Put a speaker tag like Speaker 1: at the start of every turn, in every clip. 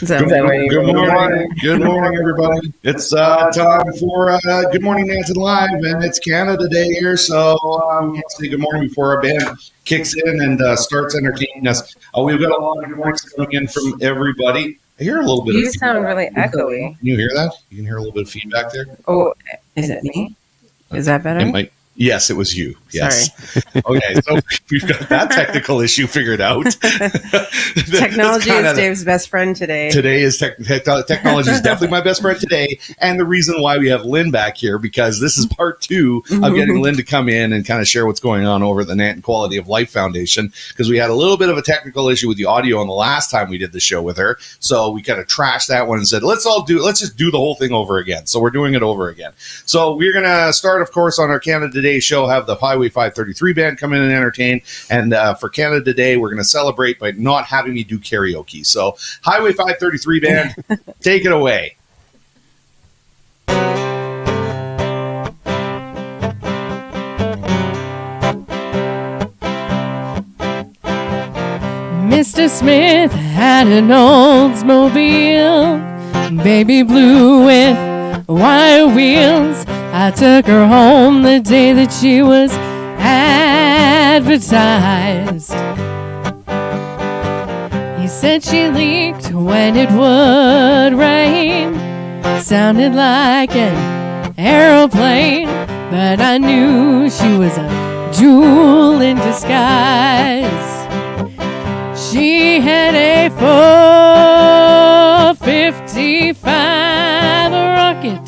Speaker 1: Good morning. Good morning, everybody. It's time for Good Morning Nanton Live, and it's Canada Day here, so let's say good morning before our band kicks in and starts entertaining us. We've got a lot of good mornings coming in from everybody. I hear a little bit
Speaker 2: You sound really echoey.
Speaker 1: Can you hear that? You can hear a little bit of feedback there?
Speaker 2: Oh, is it me? Is that better?
Speaker 1: Yes, it was you. Yes.
Speaker 2: Sorry.
Speaker 1: Okay, so we've got that technical issue figured out.
Speaker 2: Technology is Dave's best friend today.
Speaker 1: Today is technology is definitely my best friend today, and the reason why we have Lynne back here, because this is part 2 of getting Lynne to come in and kind of share what's going on over at the Nanton Quality of Life Foundation, because we had a little bit of a technical issue with the audio on the last time we did the show with her, so we kind of trashed that one and said, let's just do the whole thing over again. So we're doing it over again. So we're going to start, of course, on our Canada Day show, have the Highway 533 band come in and entertain, and for Canada Day we're going to celebrate by not having me do karaoke. So Highway 533 band, take it away.
Speaker 3: Mr. Smith had an Oldsmobile, baby blue with wire wheels. I took her home the day that she was advertised. He said she leaked when it would rain. Sounded like an aeroplane, but I knew she was a jewel in disguise. She had a 455 rocket,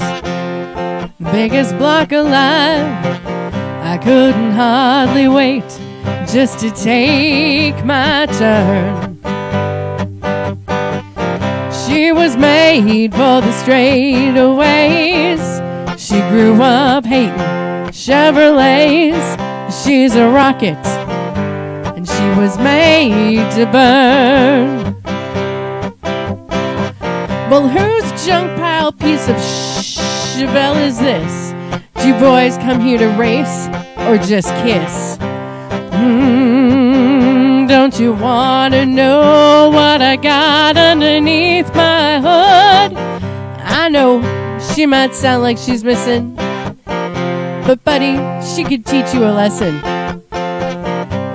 Speaker 3: biggest block alive. I couldn't hardly wait just to take my turn. She was made for the straightaways. She grew up hating Chevrolets. She's a rocket, and she was made to burn. Well, whose junk pile piece of Chevelle is this? Do you boys come here to race or just kiss? Don't you want to know what I got underneath my hood? I know she might sound like she's missing, but buddy, she could teach you a lesson.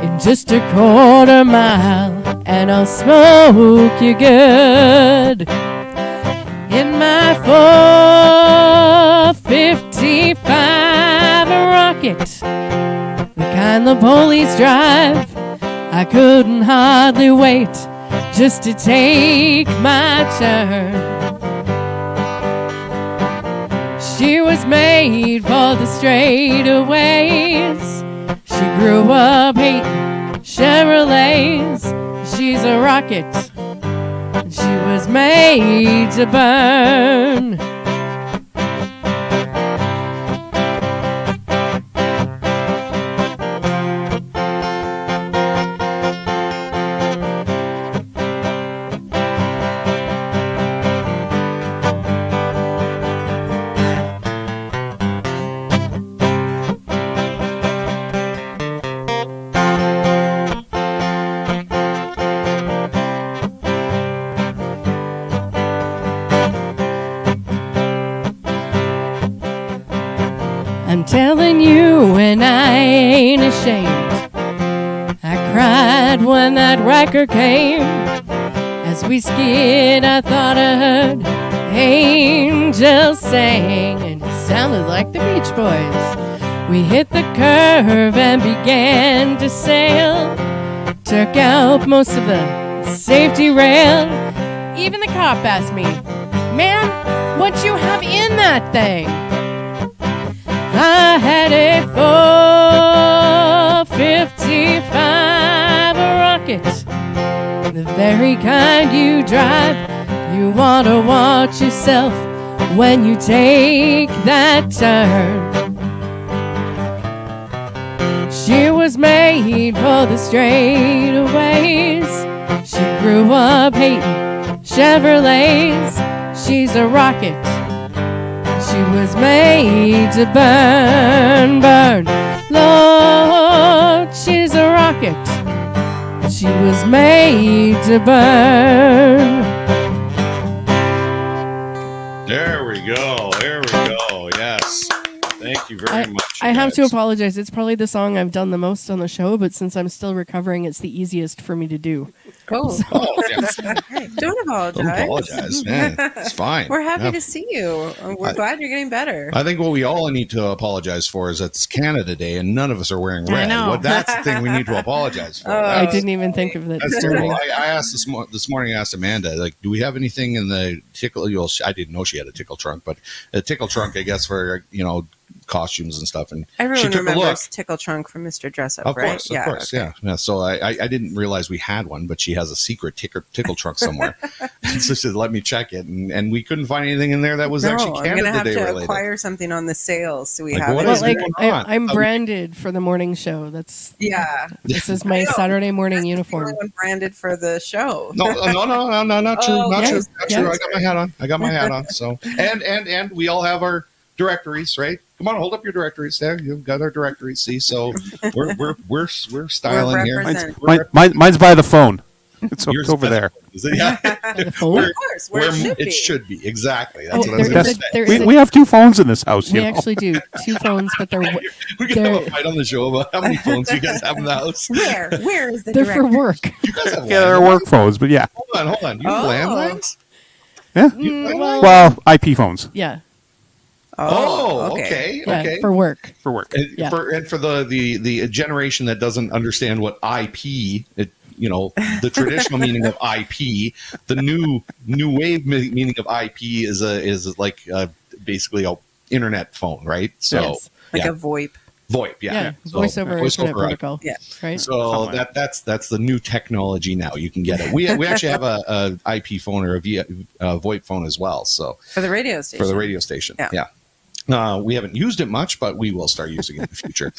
Speaker 3: In just a quarter mile, and I'll smoke you good. In my 455 rocket, the kind the police drive, I couldn't hardly wait just to take my turn. She was made for the straightaways. She grew up hating Chevrolets. She's a rocket, she was made to burn. I'm telling you, and I ain't ashamed. I cried when that wrecker came. As we skid, I thought I heard angels sing, and it sounded like the Beach Boys. We hit the curve and began to sail. Took out most of the safety rail. Even the cop asked me, "Man, what you have in that thing?" I had a 455 rocket, the very kind you drive. You want to watch yourself when you take that turn. She was made for the straightaways. She grew up hating Chevrolets. She's a rocket, she was made to burn, burn. Lord, she's a rocket, she was made to burn.
Speaker 1: There we go. Yes. Thank you very much.
Speaker 3: I have to apologize. It's probably the song I've done the most on the show, but since I'm still recovering, it's the easiest for me to do.
Speaker 2: Cool.
Speaker 3: So.
Speaker 2: Don't apologize.
Speaker 1: Don't apologize, man. It's fine.
Speaker 2: We're happy to see you. We're glad you're getting better.
Speaker 1: I think what we all need to apologize for is that it's Canada Day and none of us are wearing red.
Speaker 3: I know.
Speaker 1: Well, that's the thing we need to apologize for.
Speaker 3: I didn't even think of that.
Speaker 1: That's terrible. I asked this morning. I asked Amanda, like, do we have anything in the tickle? I didn't know she had a tickle trunk, but a tickle trunk, I guess, for costumes and stuff. And
Speaker 2: everyone
Speaker 1: she took
Speaker 2: remembers
Speaker 1: a look.
Speaker 2: Tickle Trunk from Mr. Dressup,
Speaker 1: Of
Speaker 2: right?
Speaker 1: course, of course, okay. Yeah. So I didn't realize we had one, but she has a secret tickle trunk somewhere. And so she said, let me check it, and we couldn't find anything in there that was actually Canada Day related.
Speaker 2: I'm gonna have to acquire something on the sales so we
Speaker 1: Like,
Speaker 2: have
Speaker 1: what
Speaker 2: it.
Speaker 1: is
Speaker 3: Like
Speaker 1: going on?
Speaker 3: I'm branded for the morning show. That's This is my Saturday morning uniform.
Speaker 2: The only one branded for the show.
Speaker 1: No, not true. Not
Speaker 3: yes,
Speaker 1: true.
Speaker 3: yes.
Speaker 1: I got my hat on. So and we all have our directories, right? Come on, hold up your directories there. You've got our directories. See, so we're styling here.
Speaker 4: Mine's by the phone. It's over there.
Speaker 1: Is it? Yeah.
Speaker 2: Of course, where
Speaker 1: it should be. Exactly. That's what I was going to say.
Speaker 4: We have two phones in this house.
Speaker 3: We actually do 2 phones, but they're
Speaker 1: we can have a fight on the show about how many phones you guys have in the house.
Speaker 2: Where is the
Speaker 3: they're for work.
Speaker 1: You guys have
Speaker 4: they're work phones, but yeah.
Speaker 1: Hold on. You have landlines?
Speaker 4: Yeah. Well, IP phones.
Speaker 3: Yeah.
Speaker 1: Oh, okay.
Speaker 3: Yeah,
Speaker 1: Okay.
Speaker 3: for work.
Speaker 4: For work.
Speaker 3: Yeah.
Speaker 1: For the generation that doesn't understand what IP, the traditional meaning of IP, the new wave meaning of IP is like basically a internet phone, right? So
Speaker 3: Yes.
Speaker 2: Like a VoIP.
Speaker 1: VoIP, yeah.
Speaker 3: So, voice over internet protocol.
Speaker 2: Yeah.
Speaker 3: Right.
Speaker 1: So that's the new technology now. You can get it. We actually have a IP phone or a VoIP phone as well. So
Speaker 2: For the radio station.
Speaker 1: Yeah. We haven't used it much, but we will start using it in the future.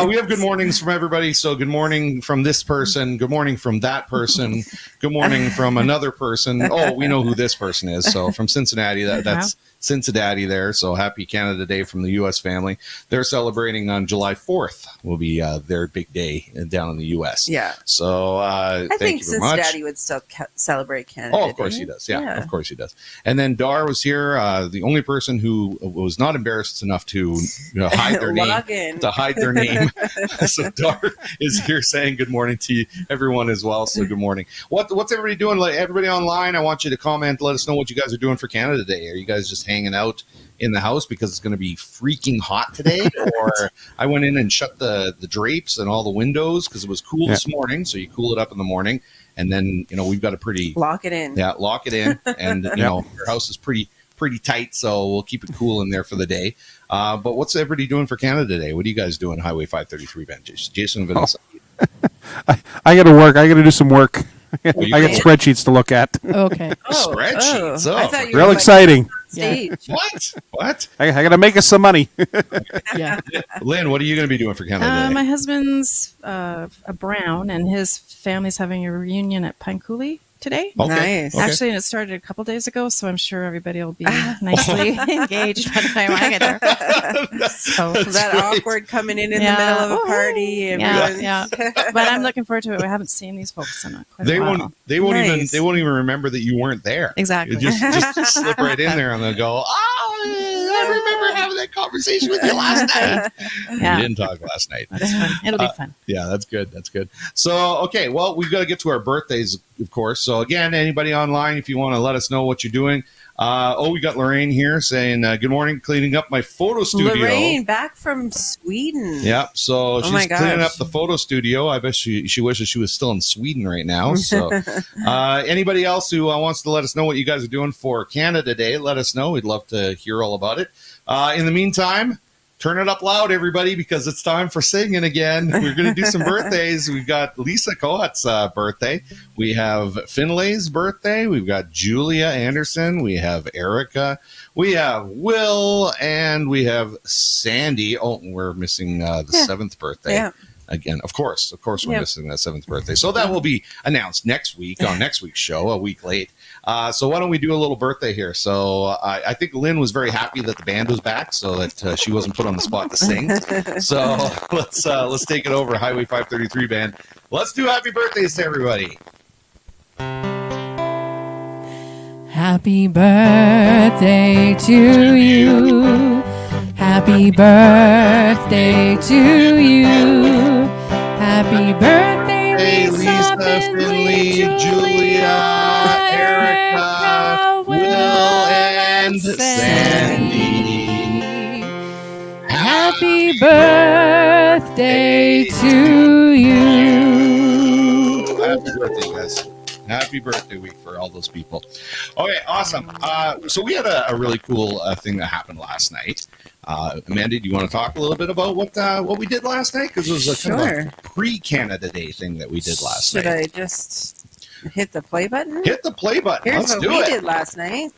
Speaker 1: We have good mornings from everybody. So good morning from this person. Good morning from that person. Good morning from another person. Oh, we know who this person is. So from Cincinnati, that's Cincinnati there. So happy Canada Day from the U.S. family. They're celebrating on July 4th. Will be their big day down in the U.S.
Speaker 2: Yeah.
Speaker 1: So
Speaker 2: I
Speaker 1: thank
Speaker 2: think
Speaker 1: you very much.
Speaker 2: Cincinnati would still celebrate Canada Day.
Speaker 1: Oh, of course he does. Yeah, of course he does. And then Dar was here, the only person who was not embarrassed enough to hide their name. So Dar is here saying good morning to everyone as well. So good morning. What's everybody doing? Like everybody online, I want you to comment. Let us know what you guys are doing for Canada Day. Are you guys just hanging out in the house because it's going to be freaking hot today? Or I went in and shut the drapes and all the windows because it was cool this morning. So you cool it up in the morning. And then, we've got a pretty...
Speaker 2: Lock it in.
Speaker 1: Yeah, lock it in. And, your house is pretty tight, so we'll keep it cool in there for the day. But what's everybody doing for Canada Day? What are you guys doing Highway 533 band? Jason and Vanessa.
Speaker 4: I got to work. I got to do some work. I got spreadsheets to look at.
Speaker 3: Okay.
Speaker 1: Spreadsheets.
Speaker 2: I thought you
Speaker 4: real
Speaker 2: were
Speaker 4: exciting.
Speaker 2: Stage.
Speaker 1: What?
Speaker 4: I got to make us some money.
Speaker 3: Yeah.
Speaker 1: Lynn, what are you going to be doing for Canada Day?
Speaker 5: My husband's a Brown, and his family's having a reunion at Pine Coulee today.
Speaker 1: Okay.
Speaker 2: Nice.
Speaker 1: Okay.
Speaker 5: Actually, it started a couple days ago, so I'm sure everybody will be nicely engaged by the time I get there. So
Speaker 2: that awkward coming in the middle of a party.
Speaker 5: Yeah. But I'm looking forward to it. We haven't seen these folks in quite a while.
Speaker 1: They won't even remember that you weren't there.
Speaker 5: Exactly.
Speaker 1: You just slip right in there and they'll go, I remember having that conversation with you last night.
Speaker 5: Yeah.
Speaker 1: We didn't talk last night.
Speaker 5: That's fun. It'll be fun.
Speaker 1: Yeah, that's good. That's good. So, okay, well, we've got to get to our birthdays, of course. So, again, anybody online, if you want to let us know what you're doing. We got Lorraine here saying, good morning, cleaning up my photo studio.
Speaker 2: Lorraine, back from Sweden.
Speaker 1: Yeah, so she's
Speaker 2: my
Speaker 1: cleaning
Speaker 2: gosh.
Speaker 1: up the photo studio. I bet she wishes she was still in Sweden right now. So anybody else who wants to let us know what you guys are doing for Canada Day, let us know. We'd love to hear all about it. In the meantime, turn it up loud, everybody, because it's time for singing again. We're going to do some birthdays. We've got Lisa Coat's birthday. We have Finlay's birthday. We've got Julia Anderson. We have Erica. We have Will. And we have Sandy. Oh, we're missing the 7th birthday. Yeah. Again, of course, we're missing that 7th birthday. So that will be announced next week on next week's show, a week late. So why don't we do a little birthday here? So I think Lynn was very happy that the band was back, so that she wasn't put on the spot to sing. So let's take it over, Highway 533 band. Let's do happy birthdays to everybody.
Speaker 3: Happy birthday to you. Happy birthday to you. Happy birthday,
Speaker 1: Hey,
Speaker 3: Lisa,
Speaker 1: Finley, Julia, Erica, Will, and Sandy.
Speaker 3: Happy birthday to you.
Speaker 1: Happy birthday, guys. Happy birthday week for all those people. Okay, awesome. So we had a really cool thing that happened last night. Amanda, do you want to talk a little bit about what we did last night? Because it was a kind of a pre-Canada Day thing that we did last night.
Speaker 2: Should I just hit the play button?
Speaker 1: Hit the play button.
Speaker 2: Here's
Speaker 1: Let's
Speaker 2: what
Speaker 1: do
Speaker 2: we
Speaker 1: it.
Speaker 2: did last night.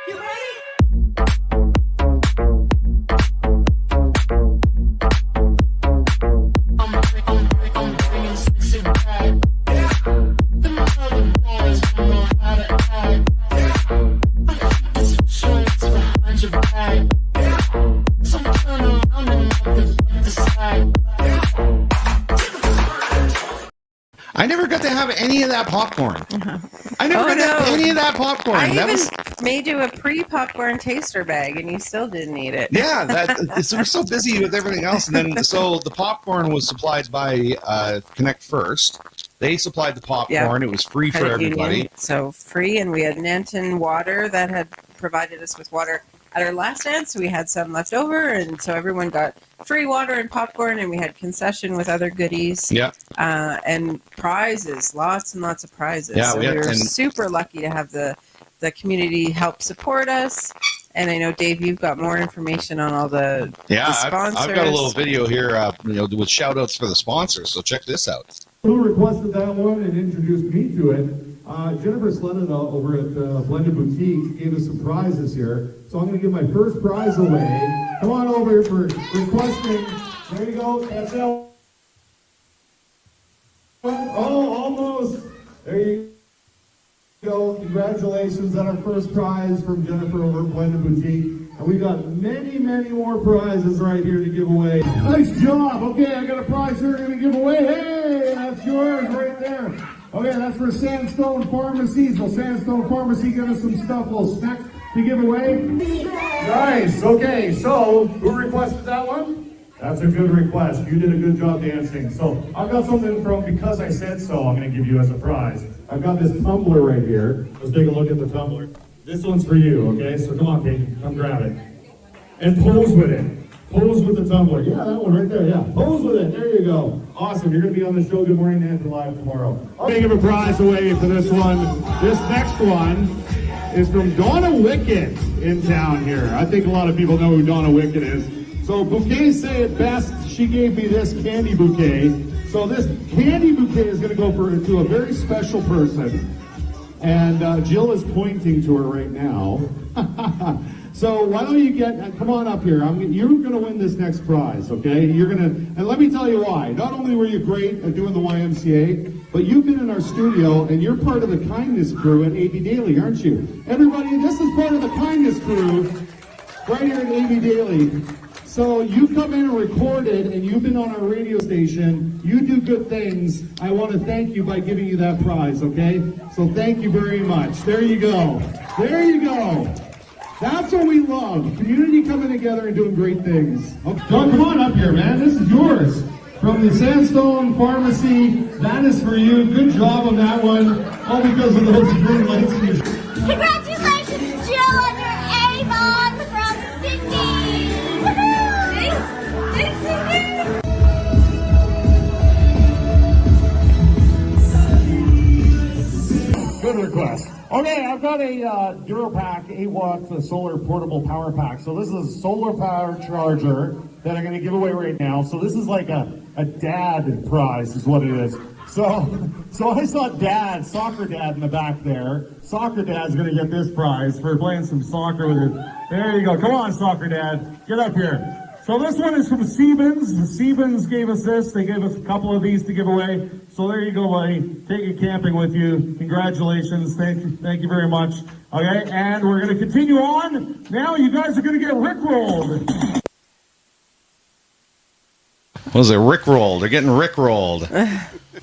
Speaker 2: You ready?
Speaker 1: I never got to have any of that popcorn. I never got to have any of that popcorn.
Speaker 2: I even made you a pre-popcorn taster bag, and you still didn't eat it.
Speaker 1: Yeah, we're so busy with everything else. And then, so the popcorn was supplied by Connect First. They supplied the popcorn. It was free for everybody.
Speaker 2: Union, so free, and we had Nanton Water that had provided us with water at our last dance. So we had some left over, and so everyone got free water and popcorn, and we had concession with other goodies.
Speaker 1: Yeah.
Speaker 2: And prizes, lots and lots of prizes.
Speaker 1: Yeah,
Speaker 2: so we were super lucky to have the community help support us. And I know, Dave, you've got more information on all the sponsors.
Speaker 1: I've got a little video here, with shout outs for the sponsors. So check this out.
Speaker 6: Who requested that one and introduced me to it? Jennifer Slennon over at Blended Boutique gave us some prizes here. So I'm going to give my first prize away. Come on over here for requesting. There you go. That's it. Oh, almost. There you go. Congratulations on our first prize from Jennifer over at Blended Boutique. And we got many, many more prizes right here to give away. Nice job. Okay, I got a prize here I'm going to give away. Hey, that's yours right there. Okay, that's for Sandstone Pharmacies. Will Sandstone Pharmacy give us some stuff, little snacks to give away? Nice. Okay, so who requested that one? That's a good request. You did a good job dancing. So I've got something from Because I Said So I'm going to give you as a prize. I've got this tumbler right here. Let's take a look at the tumbler. This one's for you, okay? So come on, Pete, come grab it. And pose with it. Pose with the tumbler. Yeah, that one right there, yeah. Pose with it, there you go. Awesome, you're gonna be on the show Good Morning Nanton live tomorrow. I'm gonna give a prize away for this one. This next one is from Donna Wickett in town here. I think a lot of people know who Donna Wickett is. So bouquets say it best. She gave me this candy bouquet. So this candy bouquet is gonna go to a very special person. And Jill is pointing to her right now. So why don't you come on up here. You're going to win this next prize, okay? And let me tell you why. Not only were you great at doing the YMCA, but you've been in our studio, and you're part of the kindness crew at AB Daily, aren't you? Everybody, this is part of the kindness crew right here at AB Daily. So you come in and recorded, and you've been on our radio station. You do good things. I want to thank you by giving you that prize, okay? So thank you very much. There you go. There you go. That's what we love. Community coming together and doing great things. Okay. John, come on up here, man. This is yours. From the Sandstone Pharmacy. That is for you. Good job on that one. All because of those green lights.
Speaker 7: Congratulations, Jill, on your Avon from Sydney. Woohoo! Thanks, Sydney.
Speaker 6: Good request. Okay, I've got a Durapack 8-watt solar portable power pack. So this is a solar power charger that I'm going to give away right now. So this is like a dad prize is what it is. So I saw soccer dad in the back there. Soccer dad's going to get this prize for playing some soccer with it. There you go. Come on, soccer dad. Get up here. So this one is from Siebens. Siebens gave us this. They gave us a couple of these to give away. So there you go, buddy. Take it camping with you. Congratulations. Thank you very much. Okay, and we're going to continue on. Now you guys are going to get rickrolled.
Speaker 1: What is it? Rickrolled. They're getting rickrolled.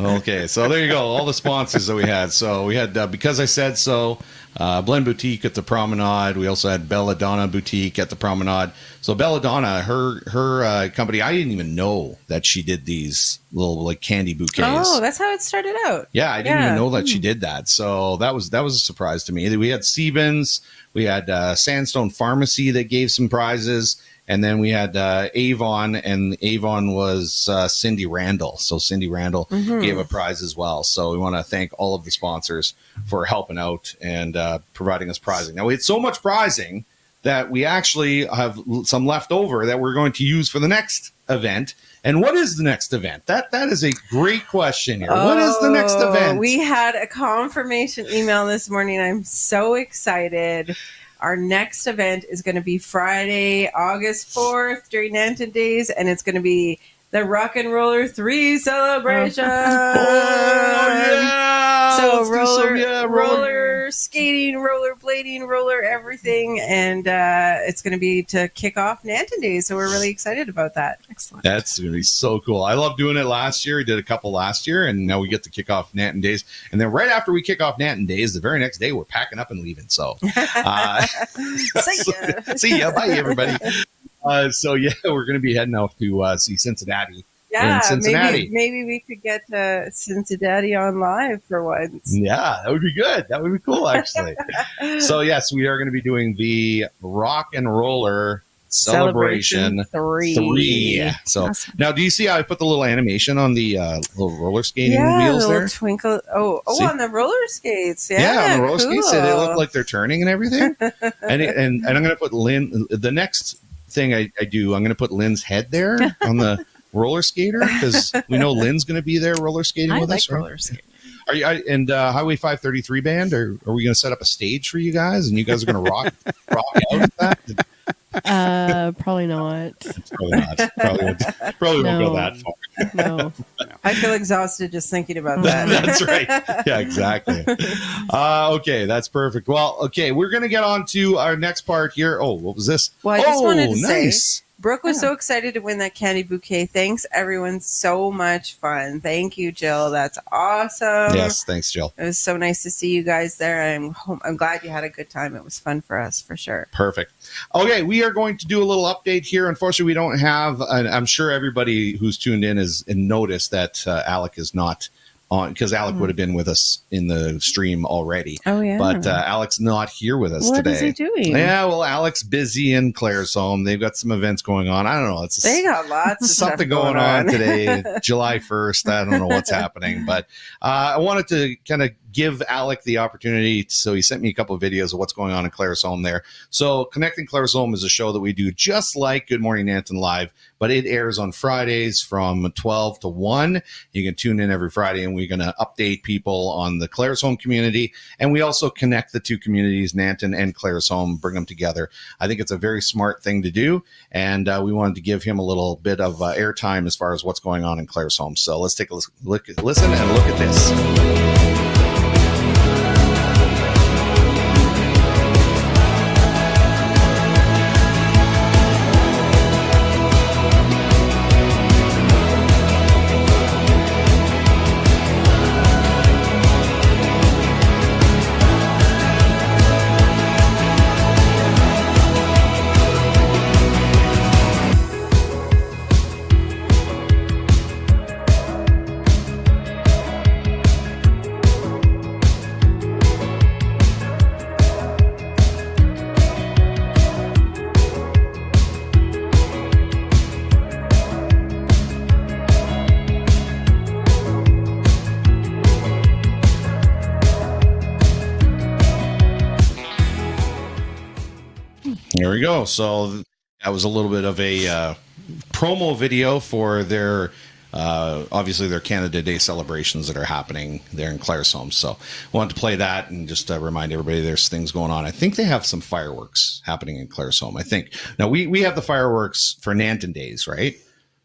Speaker 1: Okay, so there you go. All the sponsors that we had. So we had Because I Said So, Blend Boutique at the Promenade. We also had Belladonna Boutique at the Promenade. So Belladonna, her company, I didn't even know that she did these little like candy bouquets.
Speaker 2: Oh, that's how it started out.
Speaker 1: Yeah, I didn't even know that she did that. So that was a surprise to me. We had Sebens, we had Sandstone Pharmacy that gave some prizes, and then we had Avon, and Avon was Cindy Randall. So Cindy Randall gave a prize as well. So we want to thank all of the sponsors for helping out and providing us prizing. Now we had so much prizing that we actually have some left over that we're going to use for the next event. And what is the next event? That is a great question here. What is the next event?
Speaker 2: We had a confirmation email this morning. I'm so excited. Our next event is going to be Friday, August 4th during Nanton Days, and it's going to be the Rock and Roller 3 celebration. So roller skating, roller blading, roller everything, and it's going to be to kick off Nanton Days. So we're really excited about that.
Speaker 5: Excellent.
Speaker 1: That's going to be so cool. I love doing it last year. We did a couple last year, and now we get to kick off Nanton Days. And then right after we kick off Nanton Days, the very next day, we're packing up and leaving. So see ya. Bye, everybody. So yeah, we're going to be heading out to see Cincinnati.
Speaker 2: Yeah,
Speaker 1: in Cincinnati.
Speaker 2: maybe we could get Cincinnati on live for once.
Speaker 1: Yeah, that would be good. That would be cool, actually. So yes, we are going to be doing the Rock and Roller Celebration 3. So
Speaker 5: Awesome.
Speaker 1: now, do you see how I put the little animation on the little roller skating
Speaker 2: Yeah,
Speaker 1: wheels
Speaker 2: the
Speaker 1: there?
Speaker 2: little twinkle. Oh,
Speaker 1: See?
Speaker 2: on the roller skates.
Speaker 1: Yeah, on the roller skates,
Speaker 2: cool.
Speaker 1: they look like they're turning and everything. and I'm going to put Lynne. The next thing I do, I'm going to put Lynne's head there on the roller skater, because we know Lynne's going to be there roller skating
Speaker 5: I
Speaker 1: with
Speaker 5: like
Speaker 1: us. Right?
Speaker 5: roller skating.
Speaker 1: Are you and Highway 533 band? Are we going to set up a stage for you guys, and you guys are going to rock out with that?
Speaker 3: Probably not.
Speaker 1: Probably not. Probably won't go
Speaker 3: No.
Speaker 1: that far.
Speaker 3: No.
Speaker 2: I feel exhausted just thinking about that.
Speaker 1: That's right. Yeah, exactly. Okay, that's perfect. Well, okay, we're going to get on to our next part here. Oh, what was this?
Speaker 2: Well, I just wanted to
Speaker 1: nice.
Speaker 2: say, Brooke was so excited to win that candy bouquet. Thanks, everyone. So much fun. Thank you, Jill. That's awesome.
Speaker 1: Yes, thanks, Jill.
Speaker 2: It was so nice to see you guys there. I'm glad you had a good time. It was fun for us, for sure.
Speaker 1: Perfect. Okay, we are going to do a little update here. Unfortunately, we don't have, and I'm sure everybody who's tuned in has noticed that Alec is not on, because Alec would have been with us in the stream already.
Speaker 2: Oh, yeah.
Speaker 1: But Alec's not here with us
Speaker 2: What
Speaker 1: today.
Speaker 2: is he doing?
Speaker 1: Yeah, well, Alec's busy in Claresholm. They've got some events going on. I don't know.
Speaker 2: They got lots of
Speaker 1: something
Speaker 2: stuff
Speaker 1: going on today, July 1st. I don't know what's happening, but I wanted to kind of give Alec the opportunity. So he sent me a couple of videos of what's going on in Claresholm there. So Connecting Claresholm is a show that we do just like Good Morning Nanton Live, but it airs on Fridays from 12 to 1. You can tune in every Friday, and we're going to update people on the Claresholm community. And we also connect the two communities, Nanton and Claresholm, bring them together. I think it's a very smart thing to do. And we wanted to give him a little bit of airtime as far as what's going on in Claresholm. So let's take a listen and look at this. There we go. So that was a little bit of a promo video for their, obviously, their Canada Day celebrations that are happening there in Claresholm. So I wanted to play that and just remind everybody there's things going on. I think they have some fireworks happening in Claresholm. I think. Now, we have the fireworks for Nanton Days, right?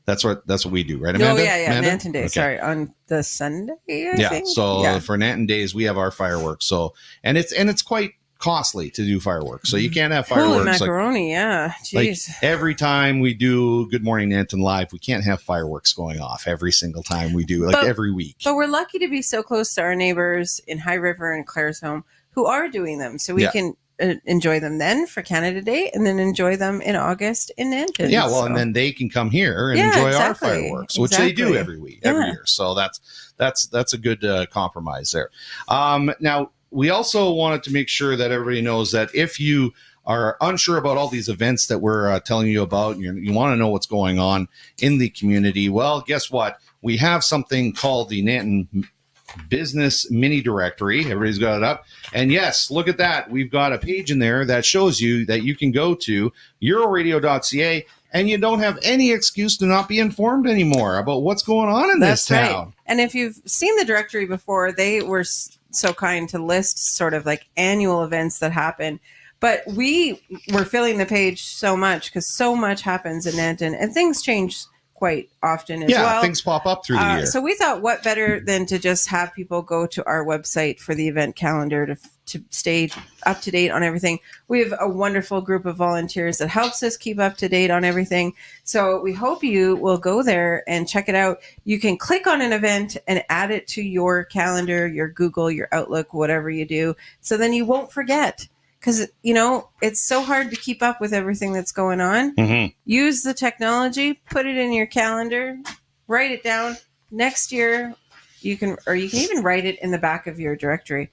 Speaker 1: That's what we do, right, Amanda?
Speaker 2: Oh, yeah,
Speaker 1: Amanda?
Speaker 2: Nanton Day.
Speaker 1: Okay.
Speaker 2: Sorry, on the Sunday, I
Speaker 1: Yeah.
Speaker 2: think.
Speaker 1: So for Nanton Days, we have our fireworks. So and it's quite costly to do fireworks. So you can't have
Speaker 2: Holy
Speaker 1: fireworks
Speaker 2: macaroni, yeah.
Speaker 1: like
Speaker 2: Jeez.
Speaker 1: every time we do Good Morning Nanton live, we can't have fireworks going off every single time we do, like
Speaker 2: But-
Speaker 1: every week.
Speaker 2: But we're lucky to be so close to our neighbors in High River and Claresholm who are doing them. So we
Speaker 1: Yeah.
Speaker 2: can enjoy them then for Canada Day and then enjoy them in August in Nanton.
Speaker 1: Yeah, well,
Speaker 2: So-
Speaker 1: and then they can come here and
Speaker 2: Yeah,
Speaker 1: enjoy
Speaker 2: exactly.
Speaker 1: our fireworks, which they do
Speaker 2: Exactly.
Speaker 1: every
Speaker 2: Yeah.
Speaker 1: year. So that's a good compromise there. Now, we also wanted to make sure that everybody knows that if you are unsure about all these events that we're telling you about, and you want to know what's going on in the community, well, guess what? We have something called the Nanton Business Mini Directory. Everybody's got it up. And yes, look at that. We've got a page in there that shows you that you can go to euroradio.ca and you don't have any excuse to not be informed anymore about what's going on in this
Speaker 2: That's
Speaker 1: town.
Speaker 2: right. And if you've seen the directory before, they were so kind to list sort of like annual events that happen. But we were filling the page so much because so much happens in Nanton and things change quite often as
Speaker 1: Yeah,
Speaker 2: well.
Speaker 1: things pop up through the year.
Speaker 2: So we thought what better than to just have people go to our website for the event calendar to stay up to date on everything. We have a wonderful group of volunteers that helps us keep up to date on everything. So we hope you will go there and check it out. You can click on an event and add it to your calendar, your Google, your Outlook, whatever you do. So then you won't forget. Because, it's so hard to keep up with everything that's going on.
Speaker 1: Mhm.
Speaker 2: Use the technology, put it in your calendar, write it down. Next year, you can even write it in the back of your directory.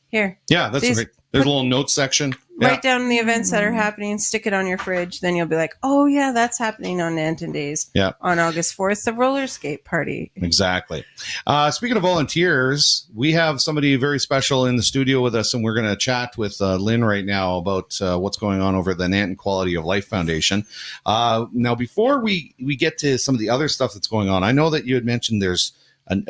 Speaker 2: Here,
Speaker 1: Yeah, that's
Speaker 2: These-
Speaker 1: great. There's a little notes section. Yeah.
Speaker 2: write down the events that are happening, stick it on your fridge. Then you'll be like, oh, yeah, that's happening on Nanton Days.
Speaker 1: Yeah.
Speaker 2: On August 4th, the roller skate party.
Speaker 1: Exactly. Speaking of volunteers, we have somebody very special in the studio with us, and we're going to chat with Lynne right now about what's going on over at the Nanton Quality of Life Foundation. Now, before we get to some of the other stuff that's going on, I know that you had mentioned there's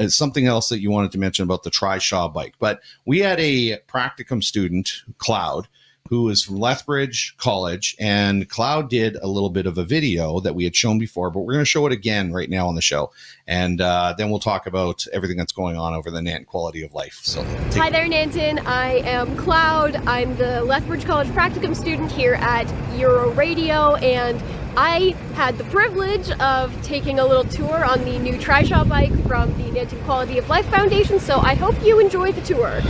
Speaker 1: something else that you wanted to mention about the Trishaw bike, but we had a practicum student, Cloud, who is from Lethbridge College, and Cloud did a little bit of a video that we had shown before, but we're going to show it again right now on the show, and then we'll talk about everything that's going on over the Nanton Quality of Life. So,
Speaker 8: Hi there, Nanton. I am Cloud. I'm the Lethbridge College practicum student here at Euro Radio, and I had the privilege of taking a little tour on the new Trishaw bike from the Nanton Quality of Life Foundation, so I hope you enjoy the tour.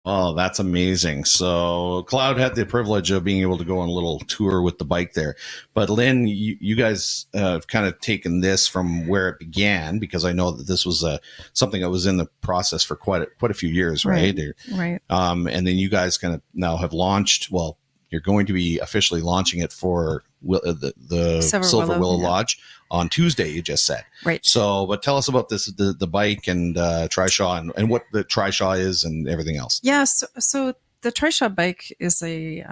Speaker 1: Oh, that's amazing. So Cloud had the privilege of being able to go on a little tour with the bike there. But Lynne, you guys have kind of taken this from where it began, because I know that this was something that was in the process for quite a few years, right?
Speaker 5: Right.
Speaker 1: And then you guys kind of now have launched, well, you're going to be officially launching it for the Silver Willow Lodge on Tuesday, you just said.
Speaker 5: Right.
Speaker 1: So, but tell us about this, the bike and Trishaw and what the Trishaw is and everything else.
Speaker 5: Yeah. So the Trishaw bike is a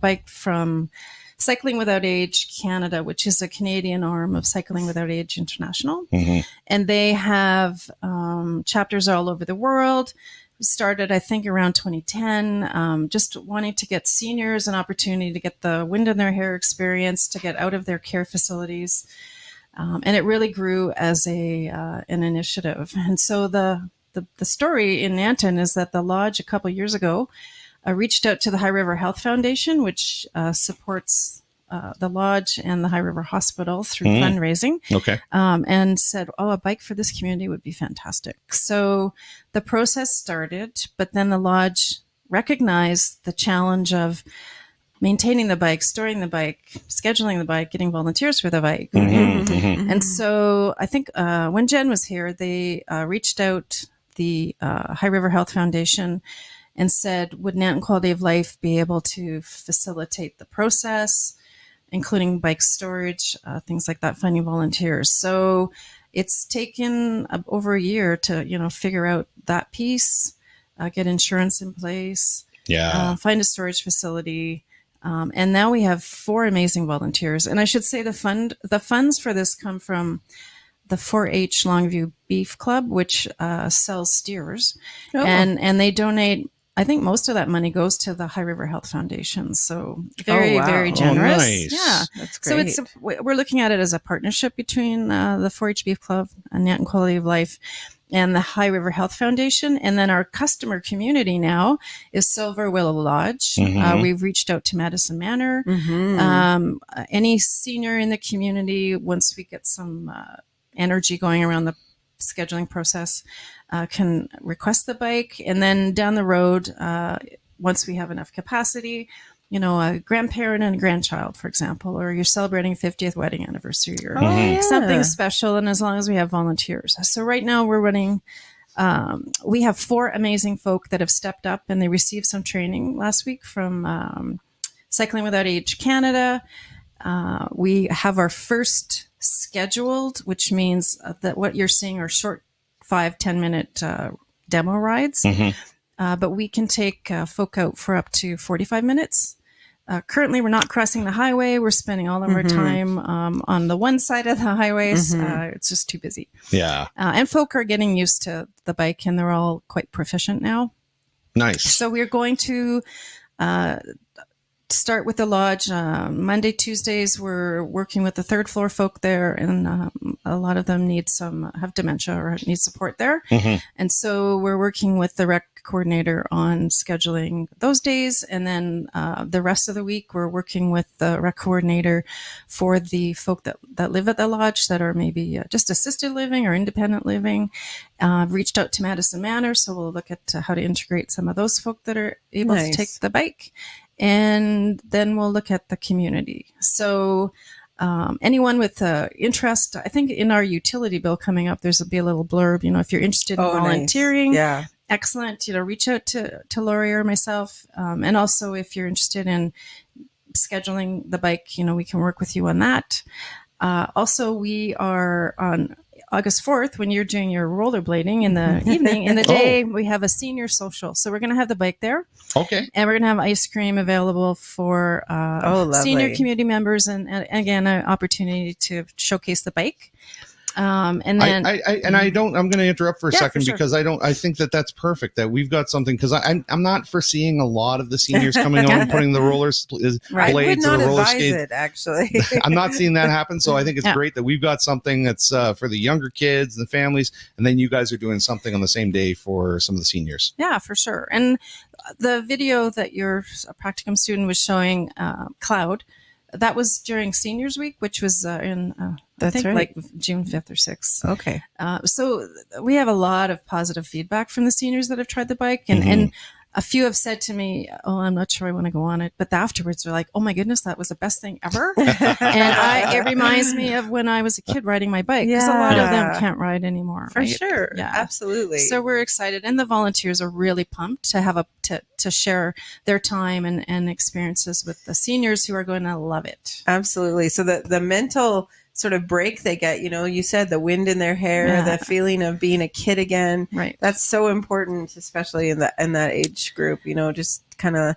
Speaker 5: bike from Cycling Without Age Canada, which is a Canadian arm of Cycling Without Age International.
Speaker 1: Mm-hmm.
Speaker 5: And they have chapters all over the world. Started, I think, around 2010, just wanting to get seniors an opportunity to get the wind in their hair experience, to get out of their care facilities. And it really grew as an initiative. And so the story in Nanton is that the lodge a couple years ago reached out to the High River Health Foundation, which supports the lodge and the High River Hospital through fundraising.
Speaker 1: Okay.
Speaker 5: And said, a bike for this community would be fantastic. So the process started, but then the lodge recognized the challenge of maintaining the bike, storing the bike, scheduling the bike, getting volunteers for the bike. And so I think when Jen was here, they reached out the High River Health Foundation and said, would Nanton Quality of Life be able to facilitate the process, including bike storage, things like that, finding volunteers. So it's taken over a year to, figure out that piece, get insurance in place, find a storage facility. And now we have 4 amazing volunteers. And I should say the funds for this come from the 4-H Longview Beef Club, which sells steers. And they donate, I think most of that money goes to the High River Health Foundation. So very generous.
Speaker 1: Nice.
Speaker 5: Yeah.
Speaker 2: That's great.
Speaker 5: So we're looking at it as a partnership between the 4-H Beef Club and Nanton Quality of Life and the High River Health Foundation. And then our customer community now is Silver Willow Lodge. We've reached out to Madison Manor. Any senior in the community, once we get some energy going around the scheduling process, can request the bike. And then down the road, once we have enough capacity, a grandparent and a grandchild, for example, or you're celebrating 50th wedding anniversary or something special. And as long as we have volunteers. So right now we're running, we have 4 amazing folk that have stepped up, and they received some training last week from Cycling Without Age Canada. We have our first scheduled, which means that what you're seeing are short 5-10 minute demo rides, but we can take folk out for up to 45 minutes. Currently, we're not crossing the highway. We're spending all of our time on the one side of the highways. It's just too busy.
Speaker 1: Yeah.
Speaker 5: And folk are getting used to the bike, and they're all quite proficient now.
Speaker 1: Nice.
Speaker 5: So we're going to start with the lodge. Monday, Tuesdays, we're working with the 3rd floor folk there, and a lot of them have dementia or need support there. And so we're working with the rec coordinator on scheduling those days. And then the rest of the week, we're working with the rec coordinator for the folk that live at the lodge that are maybe just assisted living or independent living. Reached out to Madison Manor, so we'll look at how to integrate some of those folk that are able to take the bike. And then we'll look at the community. So anyone with interest, I think in our utility bill coming up, there's be a little blurb, if you're interested in volunteering, excellent, reach out to Lori or myself. And also if you're interested in scheduling the bike, we can work with you on that. Also, we are on August 4th, when you're doing your rollerblading in the evening, in the day, we have a senior social. So we're going to have the bike there.
Speaker 1: Okay.
Speaker 5: And we're going to have ice cream available for senior community members, and again, an opportunity to showcase the bike. And then
Speaker 1: I'm going to interrupt for a second because I think that's perfect that we've got something, because I'm not foreseeing a lot of the seniors coming on and putting the blades or the roller skate.
Speaker 2: It, actually.
Speaker 1: I'm not seeing that happen. So I think it's great that we've got something that's for the younger kids and the families. And then you guys are doing something on the same day for some of the seniors.
Speaker 5: Yeah, for sure. And the video that your practicum student was showing, Cloud, that was during Seniors Week, which was in like June 5th or 6th.
Speaker 2: Okay.
Speaker 5: So we have a lot of positive feedback from the seniors that have tried the bike, and a few have said to me, I'm not sure I want to go on it. But afterwards, they're like, oh my goodness, that was the best thing ever. And it reminds me of when I was a kid riding my bike, because a lot of them can't ride anymore.
Speaker 2: For sure.
Speaker 5: Yeah,
Speaker 2: absolutely.
Speaker 5: So we're excited. And the volunteers are really pumped to have to share their time and experiences with the seniors who are going to love it.
Speaker 2: Absolutely. So the mental sort of break they get, you said the wind in their hair, the feeling of being a kid again.
Speaker 5: Right.
Speaker 2: That's so important, especially in that age group, just kind of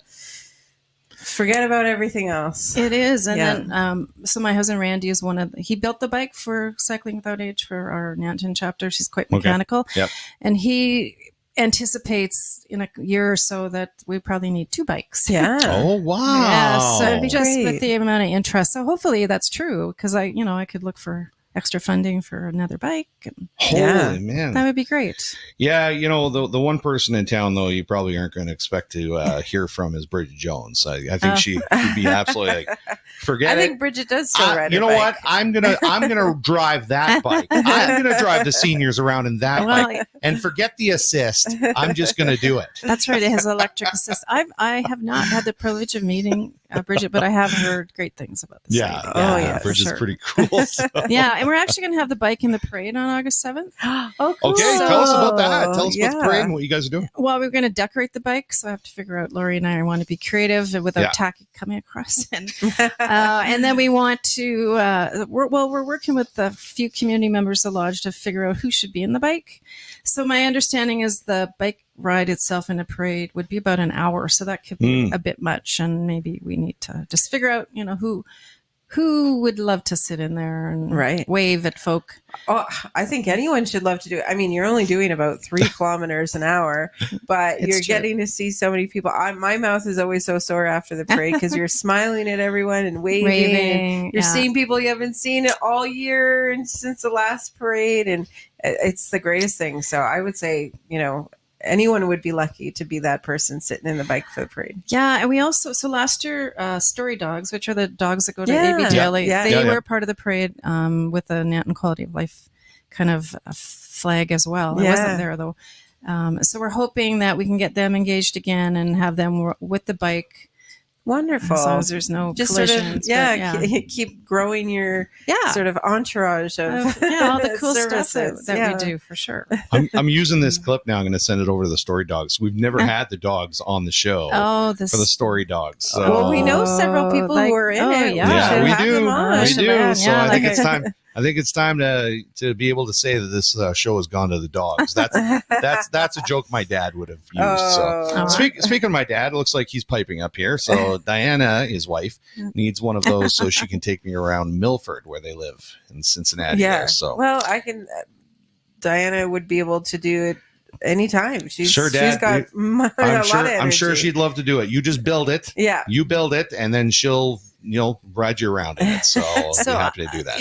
Speaker 2: forget about everything else.
Speaker 5: It is. And then, so my husband Randy is he built the bike for Cycling Without Age for our Nanton chapter. She's quite mechanical.
Speaker 1: Okay. Yep.
Speaker 5: And he anticipates in a year or so that we probably need 2 bikes.
Speaker 2: Yeah.
Speaker 1: Oh, wow.
Speaker 5: Yeah, so just
Speaker 2: Great.
Speaker 5: with the amount of interest. So hopefully that's true, because I could look for extra funding for another bike. And
Speaker 1: Holy man.
Speaker 5: that would be great.
Speaker 1: Yeah, the one person in town, though, you probably aren't going to expect to hear from is Bridget Jones. I think she'd be absolutely like, forget it.
Speaker 2: I think Bridget does still ride
Speaker 1: You
Speaker 2: her
Speaker 1: know
Speaker 2: bike.
Speaker 1: what? I'm gonna drive that bike. I'm gonna drive the seniors around in that bike and forget the assist. I'm just gonna do it.
Speaker 5: That's right. It has electric assist. I have not had the privilege of meeting Bridget, but I have heard great things about this.
Speaker 1: Yeah.
Speaker 5: bike.
Speaker 2: Oh, yeah,
Speaker 1: Bridget's
Speaker 5: sure.
Speaker 1: pretty cool. So.
Speaker 5: Yeah, and we're actually going to have the bike in the parade on August 7th.
Speaker 2: Oh, cool.
Speaker 1: Okay, tell us about that. Tell us about the parade and what you guys are doing.
Speaker 5: Well, we're going to decorate the bike, so I have to figure out. Lori and I want to be creative without tacky coming across, and then we want to. We're working with a few community members of the lodge to figure out who should be in the bike. So my understanding is the bike ride itself in a parade would be about an hour, so that could be a bit much, and maybe we need to just figure out, who would love to sit in there and wave at folk.
Speaker 2: Oh, I think anyone should love to do it. I mean, you're only doing about 3 kilometers an hour, but you're getting to see so many people. My mouth is always so sore after the parade because you're smiling at everyone and waving. And you're seeing people you haven't seen it all year and since the last parade, and it's the greatest thing. So I would say, anyone would be lucky to be that person sitting in the bike for the parade.
Speaker 5: Yeah, and we also, so last year, Story Dogs, which are the dogs that go to ABDLA, they were part of the parade with the Nanton Quality of Life kind of flag as well. I wasn't there, though. So we're hoping that we can get them engaged again and have them with the bike.
Speaker 2: Wonderful.
Speaker 5: As long as there's no collisions.
Speaker 2: Keep growing your sort of entourage of
Speaker 5: all the cool
Speaker 2: services.
Speaker 5: stuff that we do, for sure.
Speaker 1: I'm using this clip now. I'm going to send it over to the Story Dogs. We've never had the dogs on the show for the Story Dogs. So.
Speaker 2: Well, we know several people who are in it.
Speaker 1: Yeah, we do. We do. So
Speaker 5: Yeah,
Speaker 1: I think it's time. I think it's time to be able to say that this show has gone to the dogs. That's a joke my dad would have used. Speaking of my dad, it looks like he's piping up here. So Diana, his wife, needs one of those so she can take me around Milford, where they live in Cincinnati.
Speaker 2: Yeah.
Speaker 1: There, so
Speaker 2: I can. Diana would be able to do it anytime. She's got a lot of energy.
Speaker 1: I'm sure she'd love to do it. You just build it.
Speaker 2: Yeah.
Speaker 1: You build it, and then she'll ride you around in it. So I'll be happy to do that.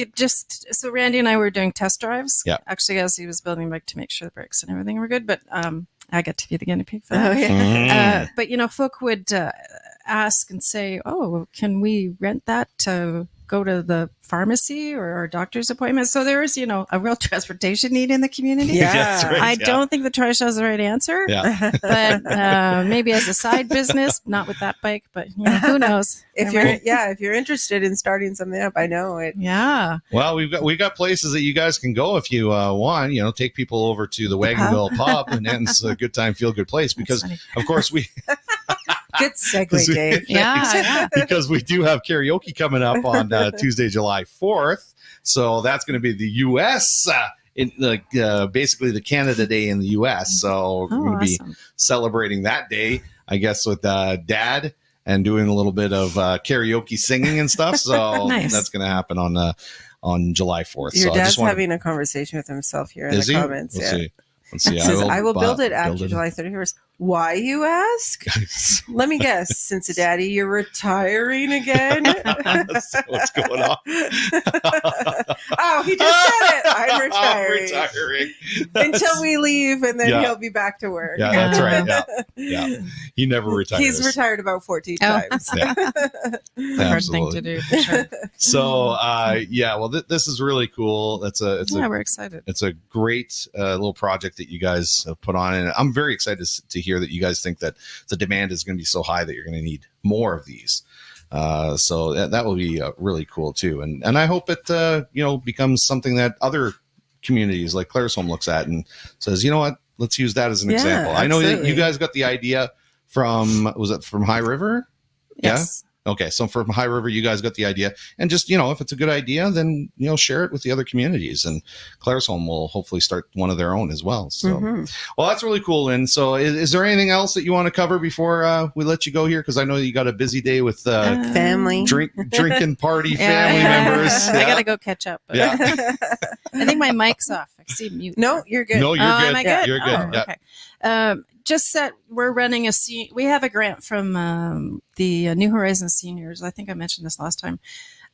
Speaker 5: So Randy and I were doing test drives.
Speaker 1: Yeah.
Speaker 5: Actually, as he was building the bike to make sure the brakes and everything were good, but I got to be the guinea pig for that. But folk would ask and say, "Oh, can we rent that to go to the pharmacy or our doctor's appointment?" So there is, a real transportation need in the community.
Speaker 2: Yeah.
Speaker 1: That's right,
Speaker 5: I don't think the trash has the right answer.
Speaker 1: Yeah.
Speaker 5: But maybe as a side business, not with that bike, but who knows?
Speaker 2: If you're interested in starting something up, I know it.
Speaker 5: Yeah.
Speaker 1: Well, we've got places that you guys can go if you want. Take people over to the Wagonville Pub, and it's a good time, feel good place because, of course, we.
Speaker 2: Good segue, Dave.
Speaker 5: Yeah.
Speaker 1: Because we do have karaoke coming up on Tuesday, July 4th. So that's going to be the U.S. Basically the Canada Day in the U.S. So we're going to be celebrating that day, I guess, with Dad and doing a little bit of karaoke singing and stuff. So that's going to happen on July 4th.
Speaker 2: Your dad's having a conversation with himself here in the comments.
Speaker 1: Let's see.
Speaker 2: I will build it after July 31st. Why, you ask? Let me guess. Cincinnati, you're retiring again?
Speaker 1: What's going on?
Speaker 2: Oh, he just said it. I'm retiring. Until we leave, and then he'll be back to work.
Speaker 1: Yeah, that's right. Yeah. He never retires.
Speaker 2: He's retired about 14 times.
Speaker 5: Hard thing to do, for sure.
Speaker 1: So, well, this is really cool.
Speaker 5: We're excited.
Speaker 1: It's a great little project that you guys have put on, and I'm very excited to hear that you guys think that the demand is going to be so high that you're going to need more of these. So that will be really cool too, and I hope it becomes something that other communities like Claresholm looks at and says, you know what, let's use that as an example.
Speaker 2: Absolutely.
Speaker 1: I know that you guys got the idea was it from High River?
Speaker 5: Yes.
Speaker 1: Yeah. Okay, so from High River, you guys got the idea, and just if it's a good idea, then share it with the other communities, and Claresholm will hopefully start one of their own as well. So, well, that's really cool. Lynne. So, is there anything else that you want to cover before we let you go here? Because I know you got a busy day with
Speaker 2: family,
Speaker 1: drinking party, family members.
Speaker 5: I gotta go catch up.
Speaker 1: Yeah,
Speaker 5: I think my mic's off. I see mute.
Speaker 2: No, you're good.
Speaker 1: No, you're good.
Speaker 5: Am I good?
Speaker 1: You're good.
Speaker 5: Oh, okay. Just that we're running we have a grant from the New Horizons seniors. I think I mentioned this last time.